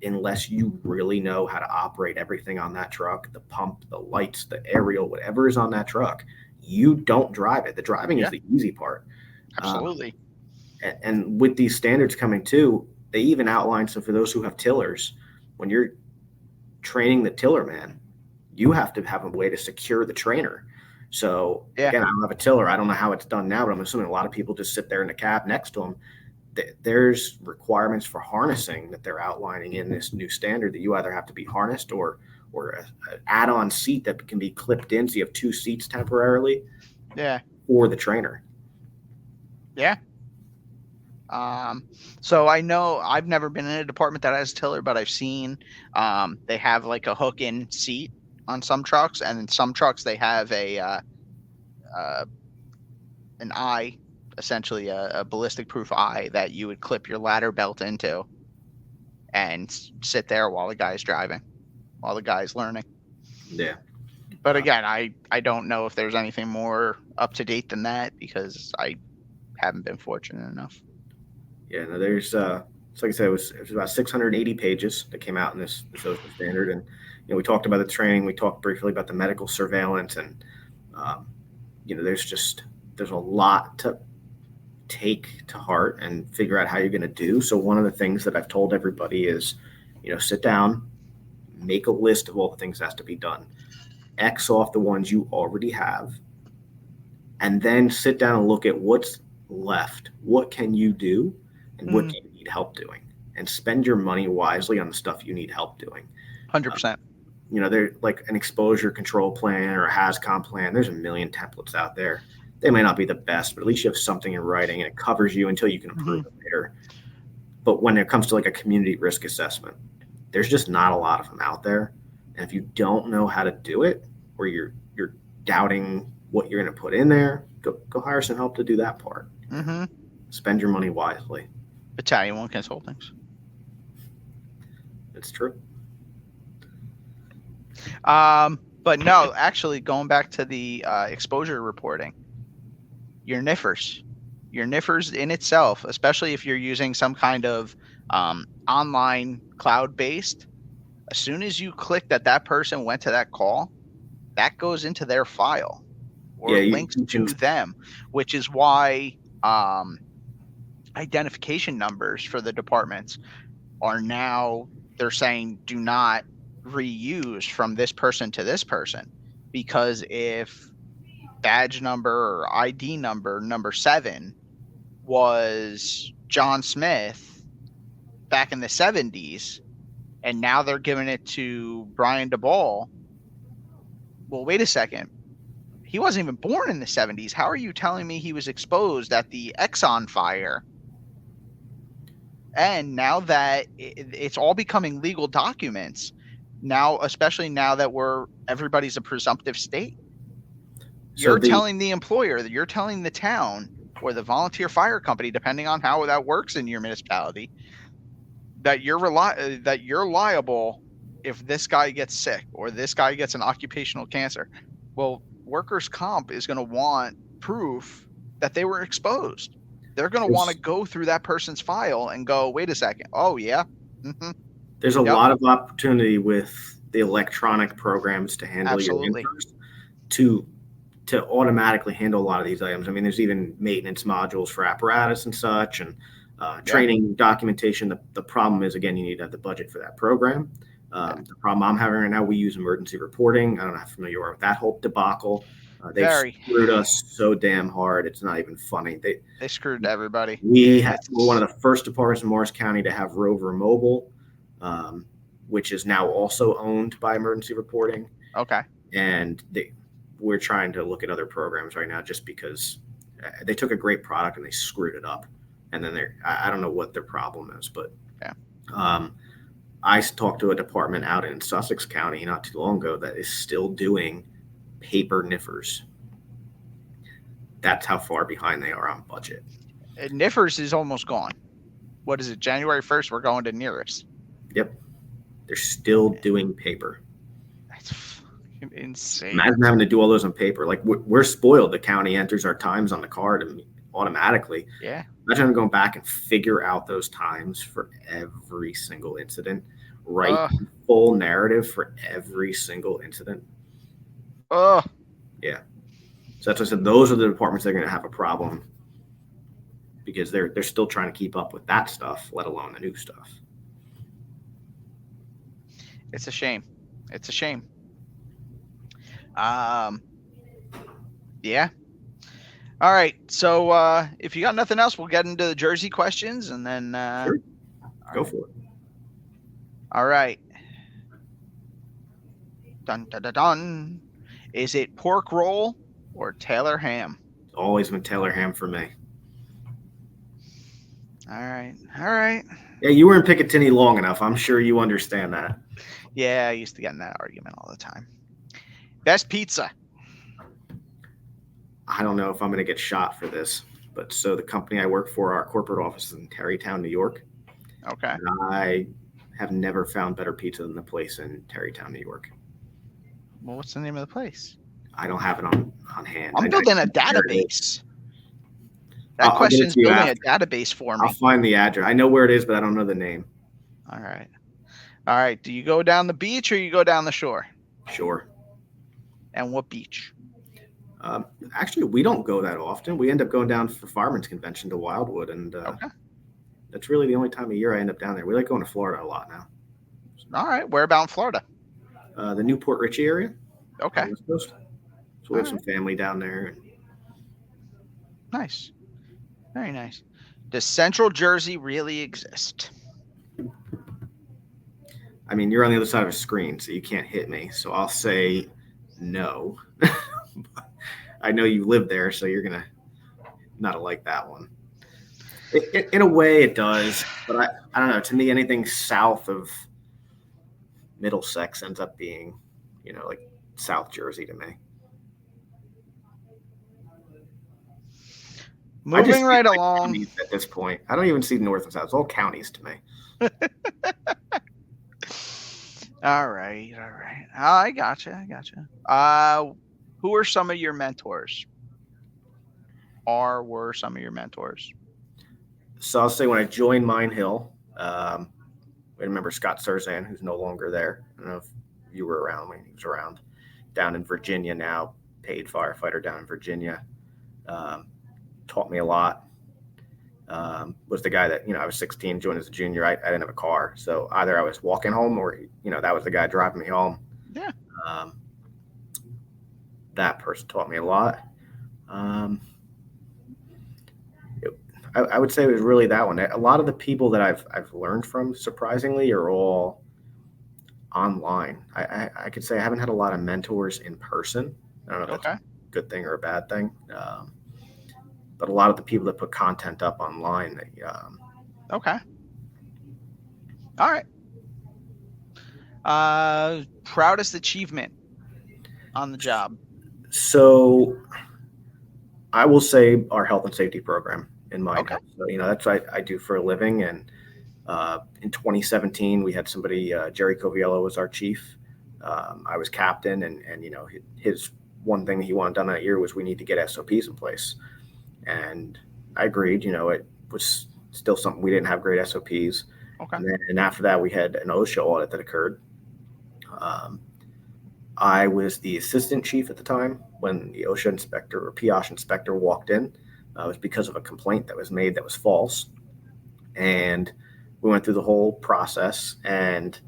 unless you really know how to operate everything on that truck, the pump, the lights, the aerial, whatever is on that truck, you don't drive it. The driving is the easy part. Absolutely. And with these standards coming too, they even outline, so for those who have tillers, when you're training the tiller man, you have to have a way to secure the trainer. So Yeah. again, I don't have a tiller. I don't know how it's done now, but I'm assuming a lot of people just sit there in the cab next to them. There's requirements for harnessing that they're outlining in this new standard, that you either have to be harnessed or an add-on seat that can be clipped in, so you have two seats temporarily. Yeah. For the trainer. Yeah. So I know I've never been in a department that has tiller, but I've seen they have like a hook-in seat on some trucks, and in some trucks they have an eye, essentially a ballistic-proof eye that you would clip your ladder belt into and sit there while the guy's driving, while the guy's learning. Yeah. But again, I don't know if there's anything more up to date than that, because I haven't been fortunate enough. Yeah, no, there's so like I said, it was about 680 pages that came out in this OSHA standard, and we talked about the training, we talked briefly about the medical surveillance, and there's a lot to take to heart and figure out how you're going to do. So one of the things that I've told everybody is, sit down, make a list of all the things that has to be done, X off the ones you already have, and then sit down and look at what's left. What can you do, and what do you need help doing? And spend your money wisely on the stuff you need help doing. 100%. They're like an exposure control plan or a HAZCOM plan. There's a million templates out there. They may not be the best, but at least you have something in writing and it covers you until you can improve it later. But when it comes to like a community risk assessment, there's just not a lot of them out there. And if you don't know how to do it, or you're doubting what you're going to put in there, go hire some help to do that part. Spend your money wisely. Battalion 1 Consultings. It's true. But no, actually, going back to the exposure reporting, your NIFRs in itself, especially if you're using some kind of online cloud-based, as soon as you click that person went to that call, that goes into their file or links to them, which is why identification numbers for the departments are now, they're saying do not reuse from this person to this person, because if badge number or ID number 7 was John Smith back in the 70s, and now they're giving it to Brian Daboul, well, wait a second. He wasn't even born in the 70s. How are you telling me he was exposed at the Exxon fire? And now that it's all becoming legal documents, now, especially now that everybody's a presumptive state, you're telling the employer, that you're telling the town or the volunteer fire company, depending on how that works in your municipality, that you're liable if this guy gets sick or this guy gets an occupational cancer. Well, workers' comp is going to want proof that they were exposed. They're going to want to go through that person's file and go, wait a second. Oh, yeah. There's a lot of opportunity with the electronic programs to handle your NIFRs to automatically handle a lot of these items. I mean, there's even maintenance modules for apparatus and such, and training documentation. The problem is, again, you need to have the budget for that program. The problem I'm having right now, we use emergency reporting. I don't know how familiar you are with that whole debacle. They've screwed us so damn hard. It's not even funny. They screwed everybody. We're one of the first departments in Morris County to have Rover Mobile, which is now also owned by emergency reporting. Okay. And we're trying to look at other programs right now, just because they took a great product and they screwed it up. And then I don't know what their problem is, but I talked to a department out in Sussex County not too long ago that is still doing paper NIFRs. That's how far behind they are on budget. NIFRs is almost gone. What is it? January 1st, we're going to NIRS. Yep. They're still doing paper. That's fucking insane. Imagine having to do all those on paper. Like, we're spoiled. The county enters our times on the card automatically. Yeah. Imagine going back and figure out those times for every single incident. Write full narrative for every single incident. Yeah. So that's what I said. Those are the departments that are going to have a problem because they're still trying to keep up with that stuff, let alone the new stuff. It's a shame. It's a shame. Yeah. All right. So if you got nothing else, we'll get into the Jersey questions and then. Sure, go right. for it. All right. Dun dun dun dun. Is it pork roll or Taylor ham? It's always been Taylor ham for me. All right. All right. Yeah, you were in Picatinny long enough. I'm sure you understand that. Yeah, I used to get in that argument all the time. Best pizza. I don't know if I'm going to get shot for this, but so the company I work for, our corporate office is in Tarrytown, New York. Okay. And I have never found better pizza than the place in Tarrytown, New York. Well, what's the name of the place? I don't have it on hand. I'm building a database. That I'll get it question's to you building after. a database for me. I'll find the address. I know where it is, but I don't know the name. All right. All right. Do you go down the beach or you go down the shore? Sure. And what beach? Actually, we don't go that often. We end up going down for Fireman's Convention to Wildwood, and Okay. that's really the only time of year I end up down there. We like going to Florida a lot now. All right. Where about in Florida? The Newport Richey area. Okay. On the West Coast. So we have some family down there. Nice. Very nice. Does Central Jersey really exist? I mean, you're on the other side of a screen, so you can't hit me. So I'll say no. I know you live there, so you're going to not like that one. In a way, it does. But I don't know. To me, anything south of Middlesex ends up being, like South Jersey to me. Moving right along. At this point, I don't even see north and south. It's all counties to me. All right. I gotcha. Who are some of your mentors? Or were some of your mentors? So I'll say when I joined Mine Hill, I remember Scott Surzan, who's no longer there. I don't know if you were around when he was around. Down in Virginia now, paid firefighter down in Virginia. Taught me a lot. Was the guy that, I was 16, joined as a junior. I didn't have a car. So either I was walking home or, that was the guy driving me home. Yeah. That person taught me a lot. I would say it was really that one. A lot of the people that I've learned from, surprisingly, are all online. I could say I haven't had a lot of mentors in person. I don't know if that's a good thing or a bad thing. But a lot of the people that put content up online. Okay. All right. Proudest achievement on the job? So I will say our health and safety program in Mine Hill. So, that's what I do for a living. And in 2017, we had somebody, Jerry Coviello was our chief. I was captain, and his one thing that he wanted done that year was we need to get SOPs in place. And I agreed. It was still something we didn't have great SOPs. Okay. And after that, we had an OSHA audit that occurred. I was the assistant chief at the time when the OSHA inspector or POSH inspector walked in. It was because of a complaint that was made that was false. And we went through the whole process, and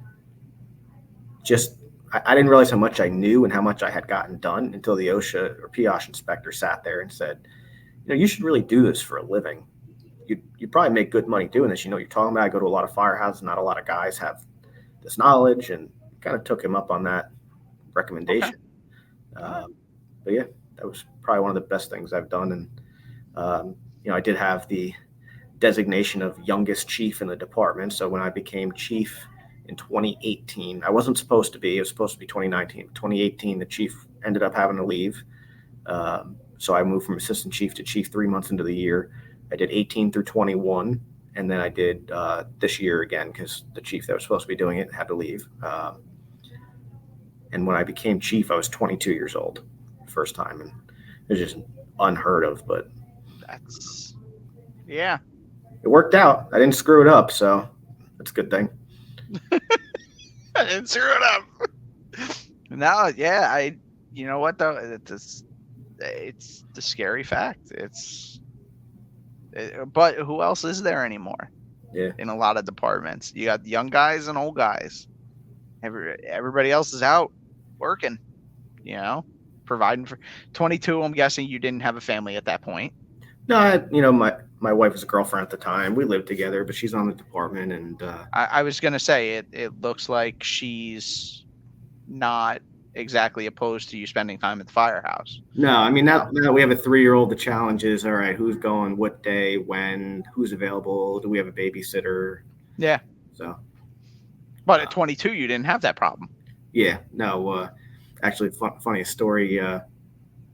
I didn't realize how much I knew and how much I had gotten done until the OSHA or POSH inspector sat there and said, you should really do this for a living. You'd probably make good money doing this. You're talking about, I go to a lot of firehouses. Not a lot of guys have this knowledge, and kind of took him up on that recommendation. Okay. But yeah, that was probably one of the best things I've done. And, I did have the designation of youngest chief in the department. So when I became chief in 2018, I wasn't supposed to be, it was supposed to be 2019. 2018, the chief ended up having to leave. So I moved from assistant chief to chief 3 months into the year. I did 18 through 21. And then I did this year again, because the chief that was supposed to be doing it had to leave. And when I became chief, I was 22 years old, first time. And it was just unheard of, but yeah, it worked out. I didn't screw it up. So that's a good thing. I didn't screw it up. No, yeah, you know what though? It's the scary fact. But who else is there anymore Yeah. in a lot of departments? You got young guys and old guys. Everybody else is out working, providing for 22. I'm guessing you didn't have a family at that point. No, my wife was a girlfriend at the time. We lived together, but she's on the department, and I was going to say it looks like she's not exactly opposed to you spending time at the firehouse. no, I mean now we have a 3-year-old. The challenge is, all right, who's going, what day, when, who's available? Do we have a babysitter? Yeah. So, But at 22, you didn't have that problem. yeah, no. Actually, funniest story.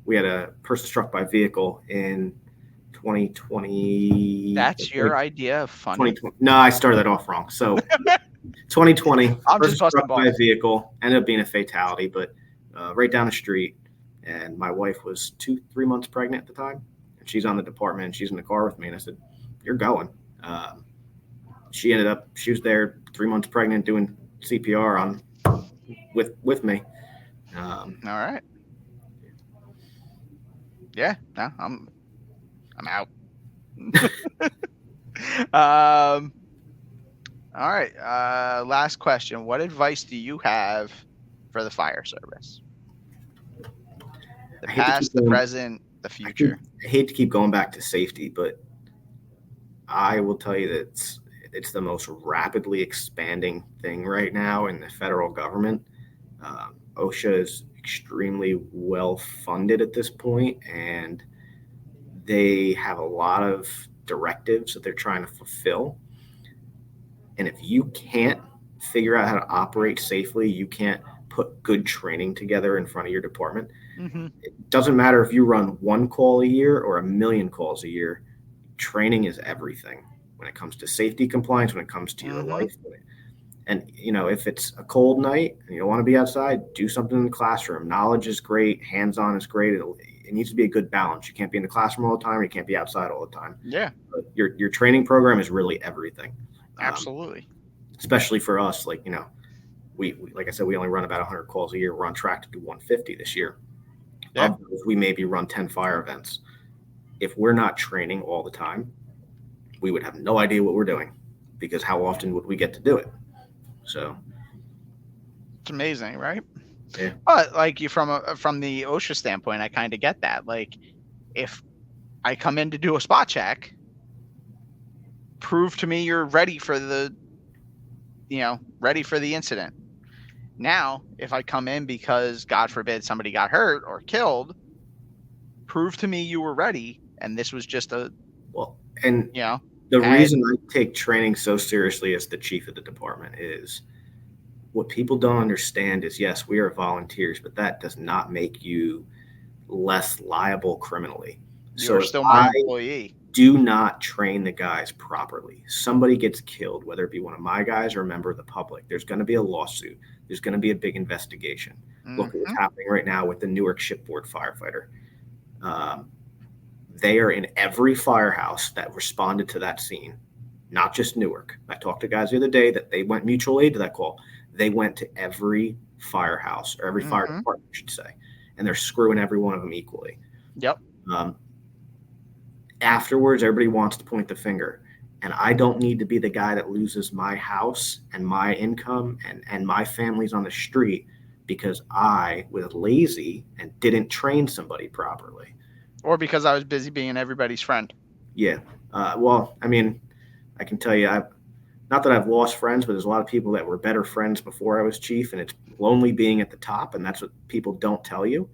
We had a person struck by vehicle in 2020. That's your idea of funny? 2020. No, I started that off wrong. So 2020, I'm person just busting struck by a balls. vehicle, ended up being a fatality, but right down the street. And my wife was 2-3 months pregnant at the time. And she's on the department, and she's in the car with me. And I said, "You're going." She was there 3 months pregnant doing CPR with me. All right. Yeah, no, I'm out. All right. Last question. What advice do you have for the fire service? The past, the present, the future. I hate to keep going back to safety, but I will tell you that it's the most rapidly expanding thing right now in the federal government. OSHA is extremely well funded at this point, and they have a lot of directives that they're trying to fulfill. And if you can't figure out how to operate safely, you can't put good training together in front of your department. Mm-hmm. It doesn't matter if you run 1 call a year or 1,000,000 calls a year. Training is everything when it comes to safety compliance, when it comes to your life. And, if it's a cold night and you don't want to be outside, do something in the classroom. Knowledge is great. Hands-on is great. It needs to be a good balance. You can't be in the classroom all the time. Or you can't be outside all the time. Yeah. But your training program is really everything. Absolutely. Especially for us, we like I said, we only run about 100 calls a year. We're on track to do 150 this year. Yeah. Of those, we maybe run 10 fire events. If we're not training all the time, we would have no idea what we're doing, because how often would we get to do it? So it's amazing, right? Yeah. But from the OSHA standpoint, I kind of get that. Like, if I come in to do a spot check, prove to me you're ready for the incident. Now, if I come in because, God forbid, somebody got hurt or killed, prove to me you were ready, and this was just the reason I take training so seriously as the chief of the department is, what people don't understand is, yes, we are volunteers, but that does not make you less liable criminally. You're still my employee. Do not train the guys properly. Somebody gets killed, whether it be one of my guys or a member of the public, there's going to be a lawsuit. There's going to be a big investigation. Mm-hmm. Look at what's happening right now with the Newark shipboard firefighter. They are in every firehouse that responded to that scene, not just Newark. I talked to guys the other day that they went mutual aid to that call. They went to every firehouse, or every fire department, I should say, and they're screwing every one of them equally. Yep. Afterwards, everybody wants to point the finger, and I don't need to be the guy that loses my house and my income and my family's on the street because I was lazy and didn't train somebody properly. Or because I was busy being everybody's friend. Yeah. Well, I mean, I can tell you, not that I've lost friends, but there's a lot of people that were better friends before I was chief, and it's lonely being at the top, and that's what people don't tell you.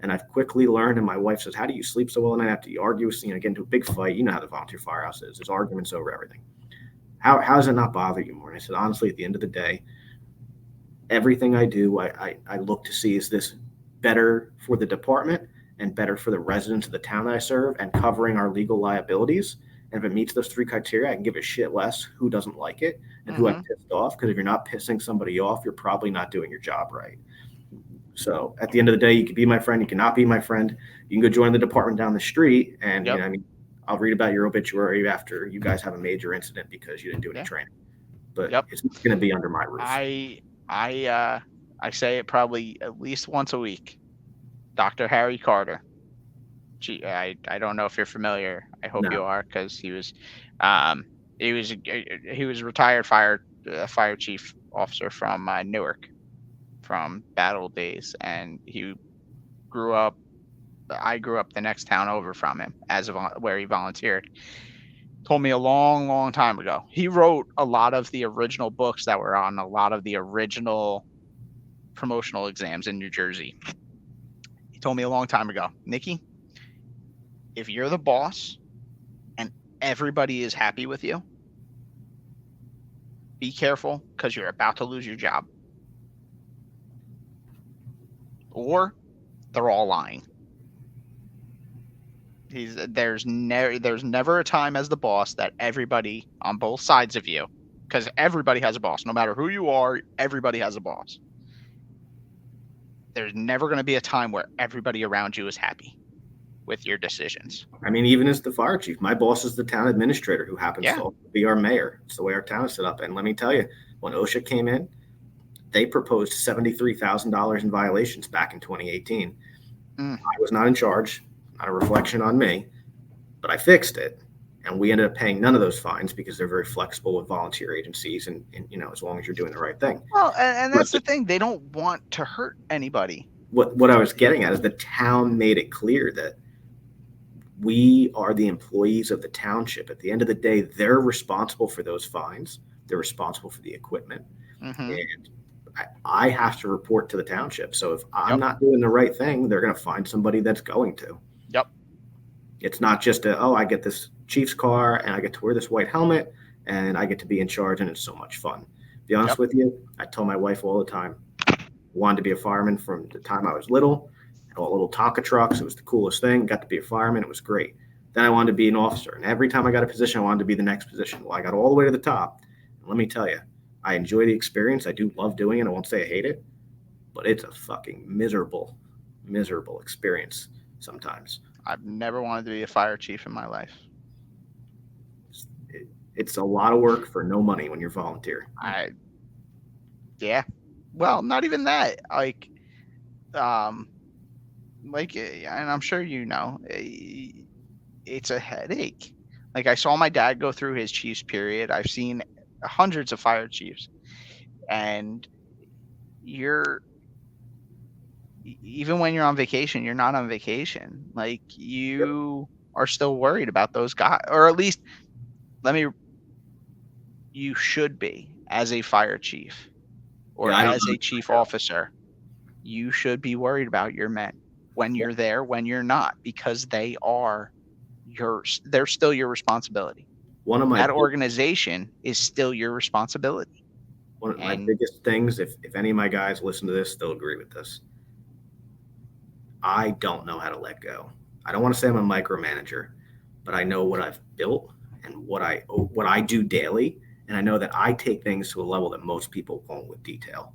And I've quickly learned, and my wife says, "How do you sleep so well at night after you argue? Get into a big fight. You know how the volunteer firehouse is. There's arguments over everything. How does it not bother you more?" And I said, honestly, at the end of the day, everything I do, I look to see, is this better for the department and better for the residents of the town that I serve, and covering our legal liabilities. And if it meets those 3 criteria, I can give a shit less who doesn't like it and who I pissed off. Because if you're not pissing somebody off, you're probably not doing your job right. So at the end of the day, you can be my friend, you cannot be my friend. You can go join the department down the street, and I'll read about your obituary after you guys have a major incident because you didn't do any training. But it's not going to be under my roof. I say it probably at least once a week. Dr. Harry Carter. I don't know if you're familiar. I hope you No. are, because um, he was a retired fire chief officer from Newark, from battle days, and he grew up. I grew up the next town over from him, where he volunteered. Told me a long, long time ago. He wrote a lot of the original books that were on a lot of the original promotional exams in New Jersey. He told me a long time ago, Nikki, if you're the boss and everybody is happy with you, be careful, because you're about to lose your job. Or they're all lying. There's never a time as the boss that everybody on both sides of you, because everybody has a boss. No matter who you are, everybody has a boss. There's never going to be a time where everybody around you is happy with your decisions. I mean, even as the fire chief, my boss is the town administrator who happens Yeah. to also be our mayor. It's the way our town is set up. And let me tell you, when OSHA came in, they proposed $73,000 in violations back in 2018. Mm. I was not in charge, not a reflection on me, but I fixed it. And we ended up paying none of those fines because they're very flexible with volunteer agencies and as long as you're doing the right thing. Well, and But that's the thing. They don't want to hurt anybody. what I was getting at is the town made it clear that we are the employees of the township. At the end of the day, they're responsible for those fines. They're responsible for the equipment. Mm-hmm. And I have to report to the township. So if I'm Yep. not doing the right thing, they're going to find somebody that's going to. Yep. It's not just I get this Chiefs car and I get to wear this white helmet and I get to be in charge and it's so much fun. To be honest Yep. with you, I tell my wife all the time, I wanted to be a fireman from the time I was little. Had all little Tonka trucks. It was the coolest thing. Got to be a fireman. It was great. Then I wanted to be an officer. And every time I got a position, I wanted to be the next position. Well, I got all the way to the top. And let me tell you, I enjoy the experience. I do love doing it. I won't say I hate it, but it's a fucking miserable, miserable experience sometimes. I've never wanted to be a fire chief in my life. It's a lot of work for no money when you're volunteer. Yeah. Well, not even that. And I'm sure it's a headache. Like, I saw my dad go through his chiefs period. I've seen hundreds of fire chiefs, and even when you're on vacation, you're not on vacation. Like, you are still worried about those guys, or at least you should be, as a fire chief or as a chief officer. You should be worried about your men when you're there, when you're not, because they're still your responsibility. One of my organization is still your responsibility. One of my biggest things, if any of my guys listen to this, they'll agree with this. I don't know how to let go. I don't want to say I'm a micromanager, but I know what I've built and what I do daily. And I know that I take things to a level that most people won't with detail.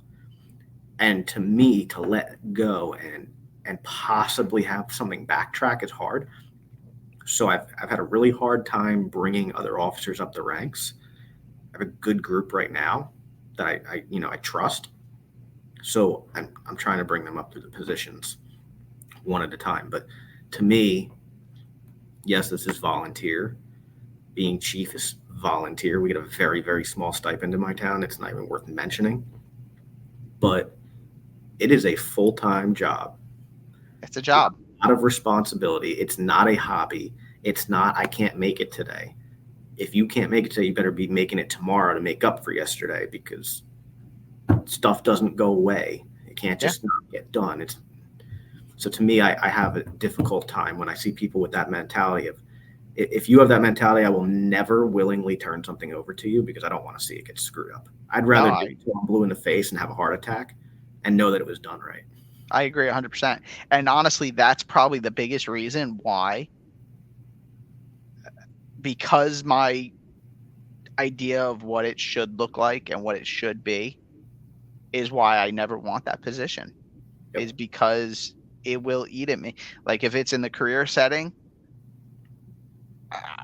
And to me, to let go and possibly have something backtrack is hard. So I've had a really hard time bringing other officers up the ranks. I have a good group right now that I trust. So I'm trying to bring them up to the positions one at a time. But to me, yes, this is volunteer. Being chief is volunteer. We get a very, very small stipend in my town. It's not even worth mentioning. But it is a full-time job. It's a job. A lot of responsibility. It's not a hobby. It's not, I can't make it today. If you can't make it today, you better be making it tomorrow to make up for yesterday, because stuff doesn't go away. It can't just not get done. So to me, I have a difficult time when I see people with that mentality of, if you have that mentality, I will never willingly turn something over to you because I don't want to see it get screwed up. I'd rather get blue in the face and have a heart attack and know that it was done right. I agree 100%. And honestly, that's probably the biggest reason why, because my idea of what it should look like and what it should be is why I never want that position. Yep. Is because it will eat at me. Like, if it's in the career setting,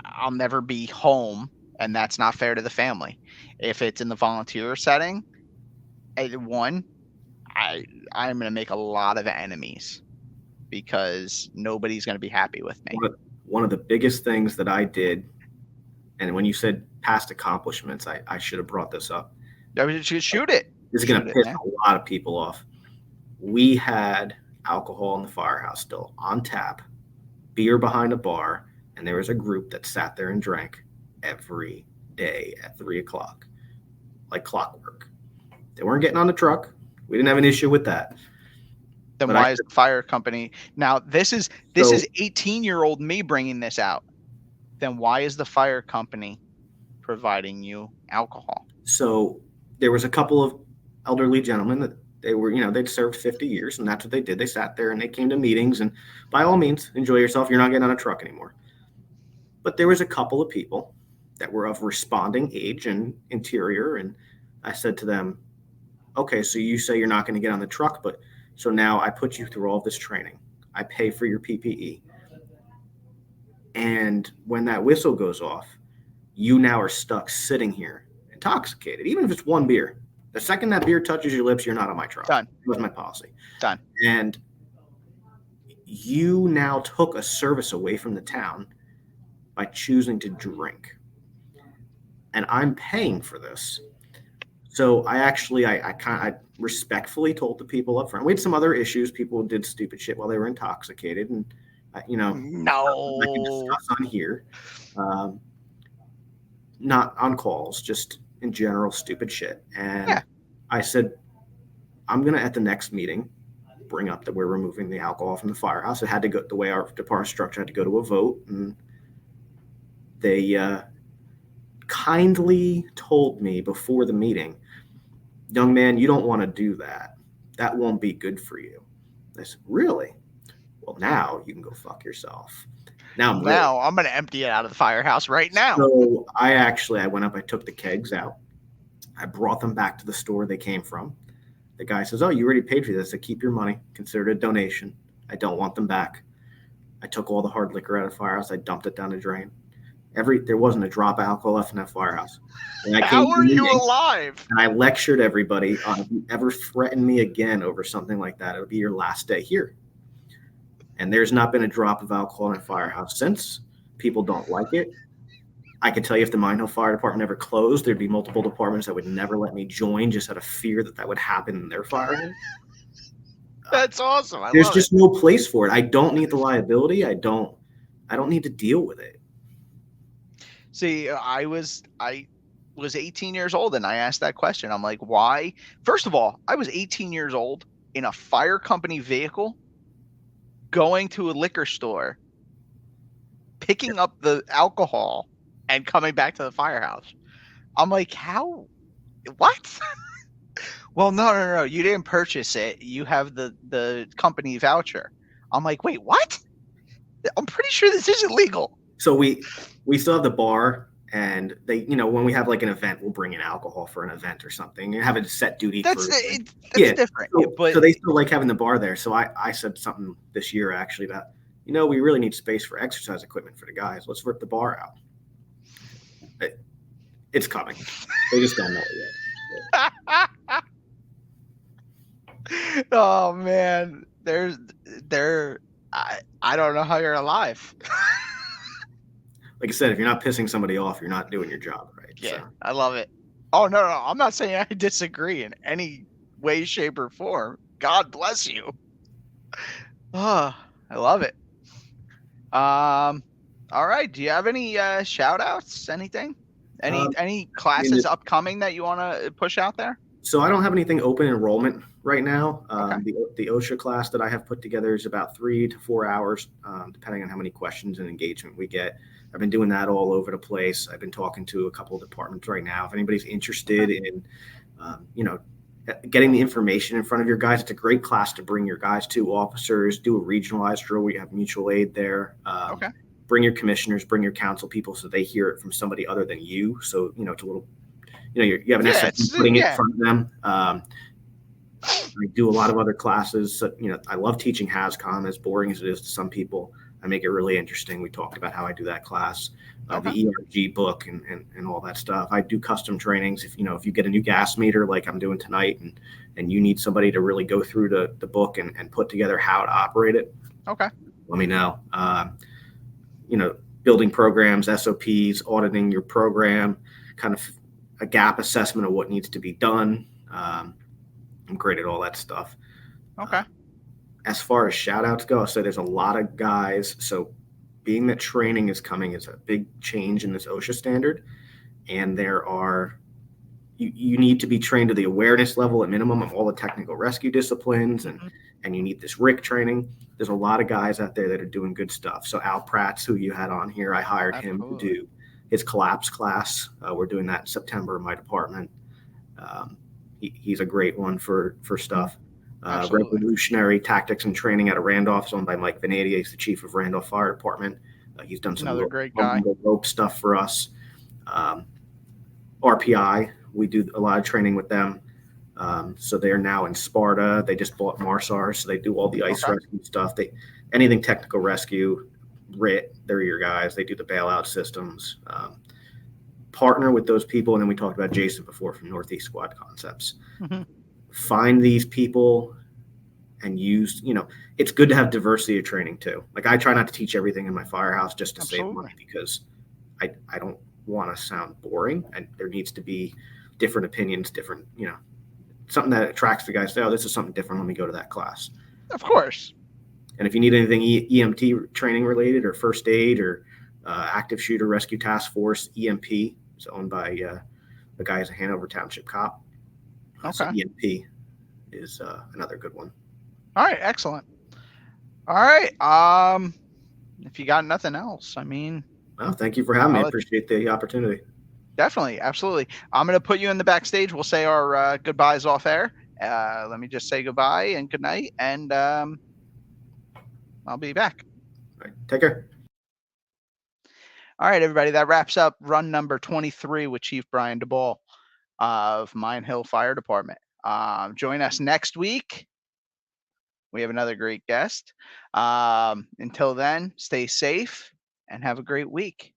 I'll never be home, and that's not fair to the family. If it's in the volunteer setting, I'm going to make a lot of enemies because nobody's going to be happy with me. One of the biggest things that I did, and when you said past accomplishments, I should have brought this up. Shoot it. This is going to piss a lot of people off. We had alcohol in the firehouse still on tap, beer behind a bar, and there was a group that sat there and drank every day at 3 o'clock, like clockwork. They weren't getting on the truck. We didn't have an issue with that. Then why is the fire company now? This is 18-year-old me bringing this out. Then why is the fire company providing you alcohol? So there was a couple of elderly gentlemen that they were, they'd served 50 years, and that's what they did. They sat there and they came to meetings, and by all means, enjoy yourself. You're not getting on a truck anymore. But there was a couple of people that were of responding age and interior, and I said to them, okay, so you say you're not going to get on the truck, but so now I put you through all this training. I pay for your PPE. And when that whistle goes off, you now are stuck sitting here intoxicated, even if it's one beer. The second that beer touches your lips, you're not on my truck. Done. That was my policy. Done. And you now took a service away from the town by choosing to drink. And I'm paying for this. So I respectfully told the people up front. We had some other issues. People did stupid shit while they were intoxicated, and no, I can discuss on here, not on calls, just in general, stupid shit. And I said, I'm gonna at the next meeting bring up that we're removing the alcohol from the firehouse. It had to go the way our department structure had to go to a vote, and they kindly told me before the meeting, young man, you don't want to do that. That won't be good for you. I said, really? Well, now you can go fuck yourself. Now I'm going to empty it out of the firehouse right now. So I went up, I took the kegs out. I brought them back to the store they came from. The guy says, oh, you already paid for this. I keep your money. Consider it a donation. I don't want them back. I took all the hard liquor out of the firehouse. I dumped it down the drain. There wasn't a drop of alcohol left in that firehouse. How are you alive? And I lectured everybody on, if you ever threaten me again over something like that, it'll be your last day here. And there's not been a drop of alcohol in a firehouse since. People don't like it. I can tell you if the Mine Hill Fire Department ever closed, there'd be multiple departments that would never let me join just out of fear that would happen in their firehouse. That's awesome. There's just no place for it. I don't need the liability. I don't need to deal with it. See, I was 18 years old and I asked that question. I'm like, why? First of all, I was 18 years old in a fire company vehicle going to a liquor store, picking up the alcohol and coming back to the firehouse. I'm like, how? What? Well, no. You didn't purchase it. You have the company voucher. I'm like, wait, what? I'm pretty sure this isn't legal. So we still have the bar, and they, when we have like an event, we'll bring in alcohol for an event or something and have a set duty. That's different. So they still like having the bar there. So I said something this year actually about, we really need space for exercise equipment for the guys. Let's rip the bar out. It's coming. They just don't know it yet. Oh man, I don't know how you're alive. Like I said, if you're not pissing somebody off, you're not doing your job right. Yeah, so. I love it. Oh, no. I'm not saying I disagree in any way, shape, or form. God bless you. Oh, I love it. All right. Do you have any shout outs? Anything? Any classes upcoming that you want to push out there? So I don't have anything open enrollment right now. Okay. The OSHA class that I have put together is about 3 to 4 hours, depending on how many questions and engagement we get. I've been doing that all over the place. I've been talking to a couple of departments right now. If anybody's interested in, getting the information in front of your guys, it's a great class to bring your guys to. Officers, do a regionalized drill where you have mutual aid there. Okay. Bring your commissioners, bring your council people so they hear it from somebody other than you. So, it's a little, you have an SFP putting it in front of them. I do a lot of other classes. So, I love teaching HAZCOM, as boring as it is to some people. I make it really interesting. We talked about how I do that class, the ERG book and all that stuff. I do custom trainings. If you get a new gas meter like I'm doing tonight and you need somebody to really go through the book and put together how to operate it, Okay. let me know. Building programs, SOPs, auditing your program, kind of a gap assessment of what needs to be done. I'm great at all that stuff. Okay. As far as shout outs go, I'll say there's a lot of guys. So being that training is coming is a big change in this OSHA standard. And you need to be trained to the awareness level at minimum of all the technical rescue disciplines, and you need this RIC training. There's a lot of guys out there that are doing good stuff. So Al Pratt's, who you had on here, I hired him to Absolutely. do his collapse class. We're doing that in September in my department. He's a great one for stuff. Absolutely. Revolutionary Tactics and Training out of Randolph, is owned by Mike Venadier. He's the chief of Randolph Fire Department. He's done some Another great guy. rope stuff for us. RPI, we do a lot of training with them. So they're now in Sparta. They just bought Marsar, so they do all the ice rescue stuff. Anything technical rescue, RIT, they're your guys. They do the bailout systems. Partner with those people, and then we talked about Jason before from Northeast Squad Concepts. Mm-hmm. Find these people and use. It's good to have diversity of training too. Like I try not to teach everything in my firehouse just to save money, because I don't want to sound boring, and there needs to be different opinions, different, something that attracts the guys. Say, oh, this is something different. Let me go to that class. Of course. And if you need anything EMT training related, or first aid, or active shooter rescue task force, EMP is owned by the guys at Hanover Township Cop. Okay. So EMP is another good one. All right. Excellent. All right. If you got nothing else, I mean. Well, thank you for having me. I appreciate the opportunity. Definitely. Absolutely. I'm going to put you in the backstage. We'll say our goodbyes off air. Let me just say goodbye and good night, and I'll be back. All right. Take care. All right, everybody. That wraps up run number 23 with Chief Brian Daboul of Mine Hill Fire Department. Join us next week. We have another great guest. Until then, stay safe and have a great week.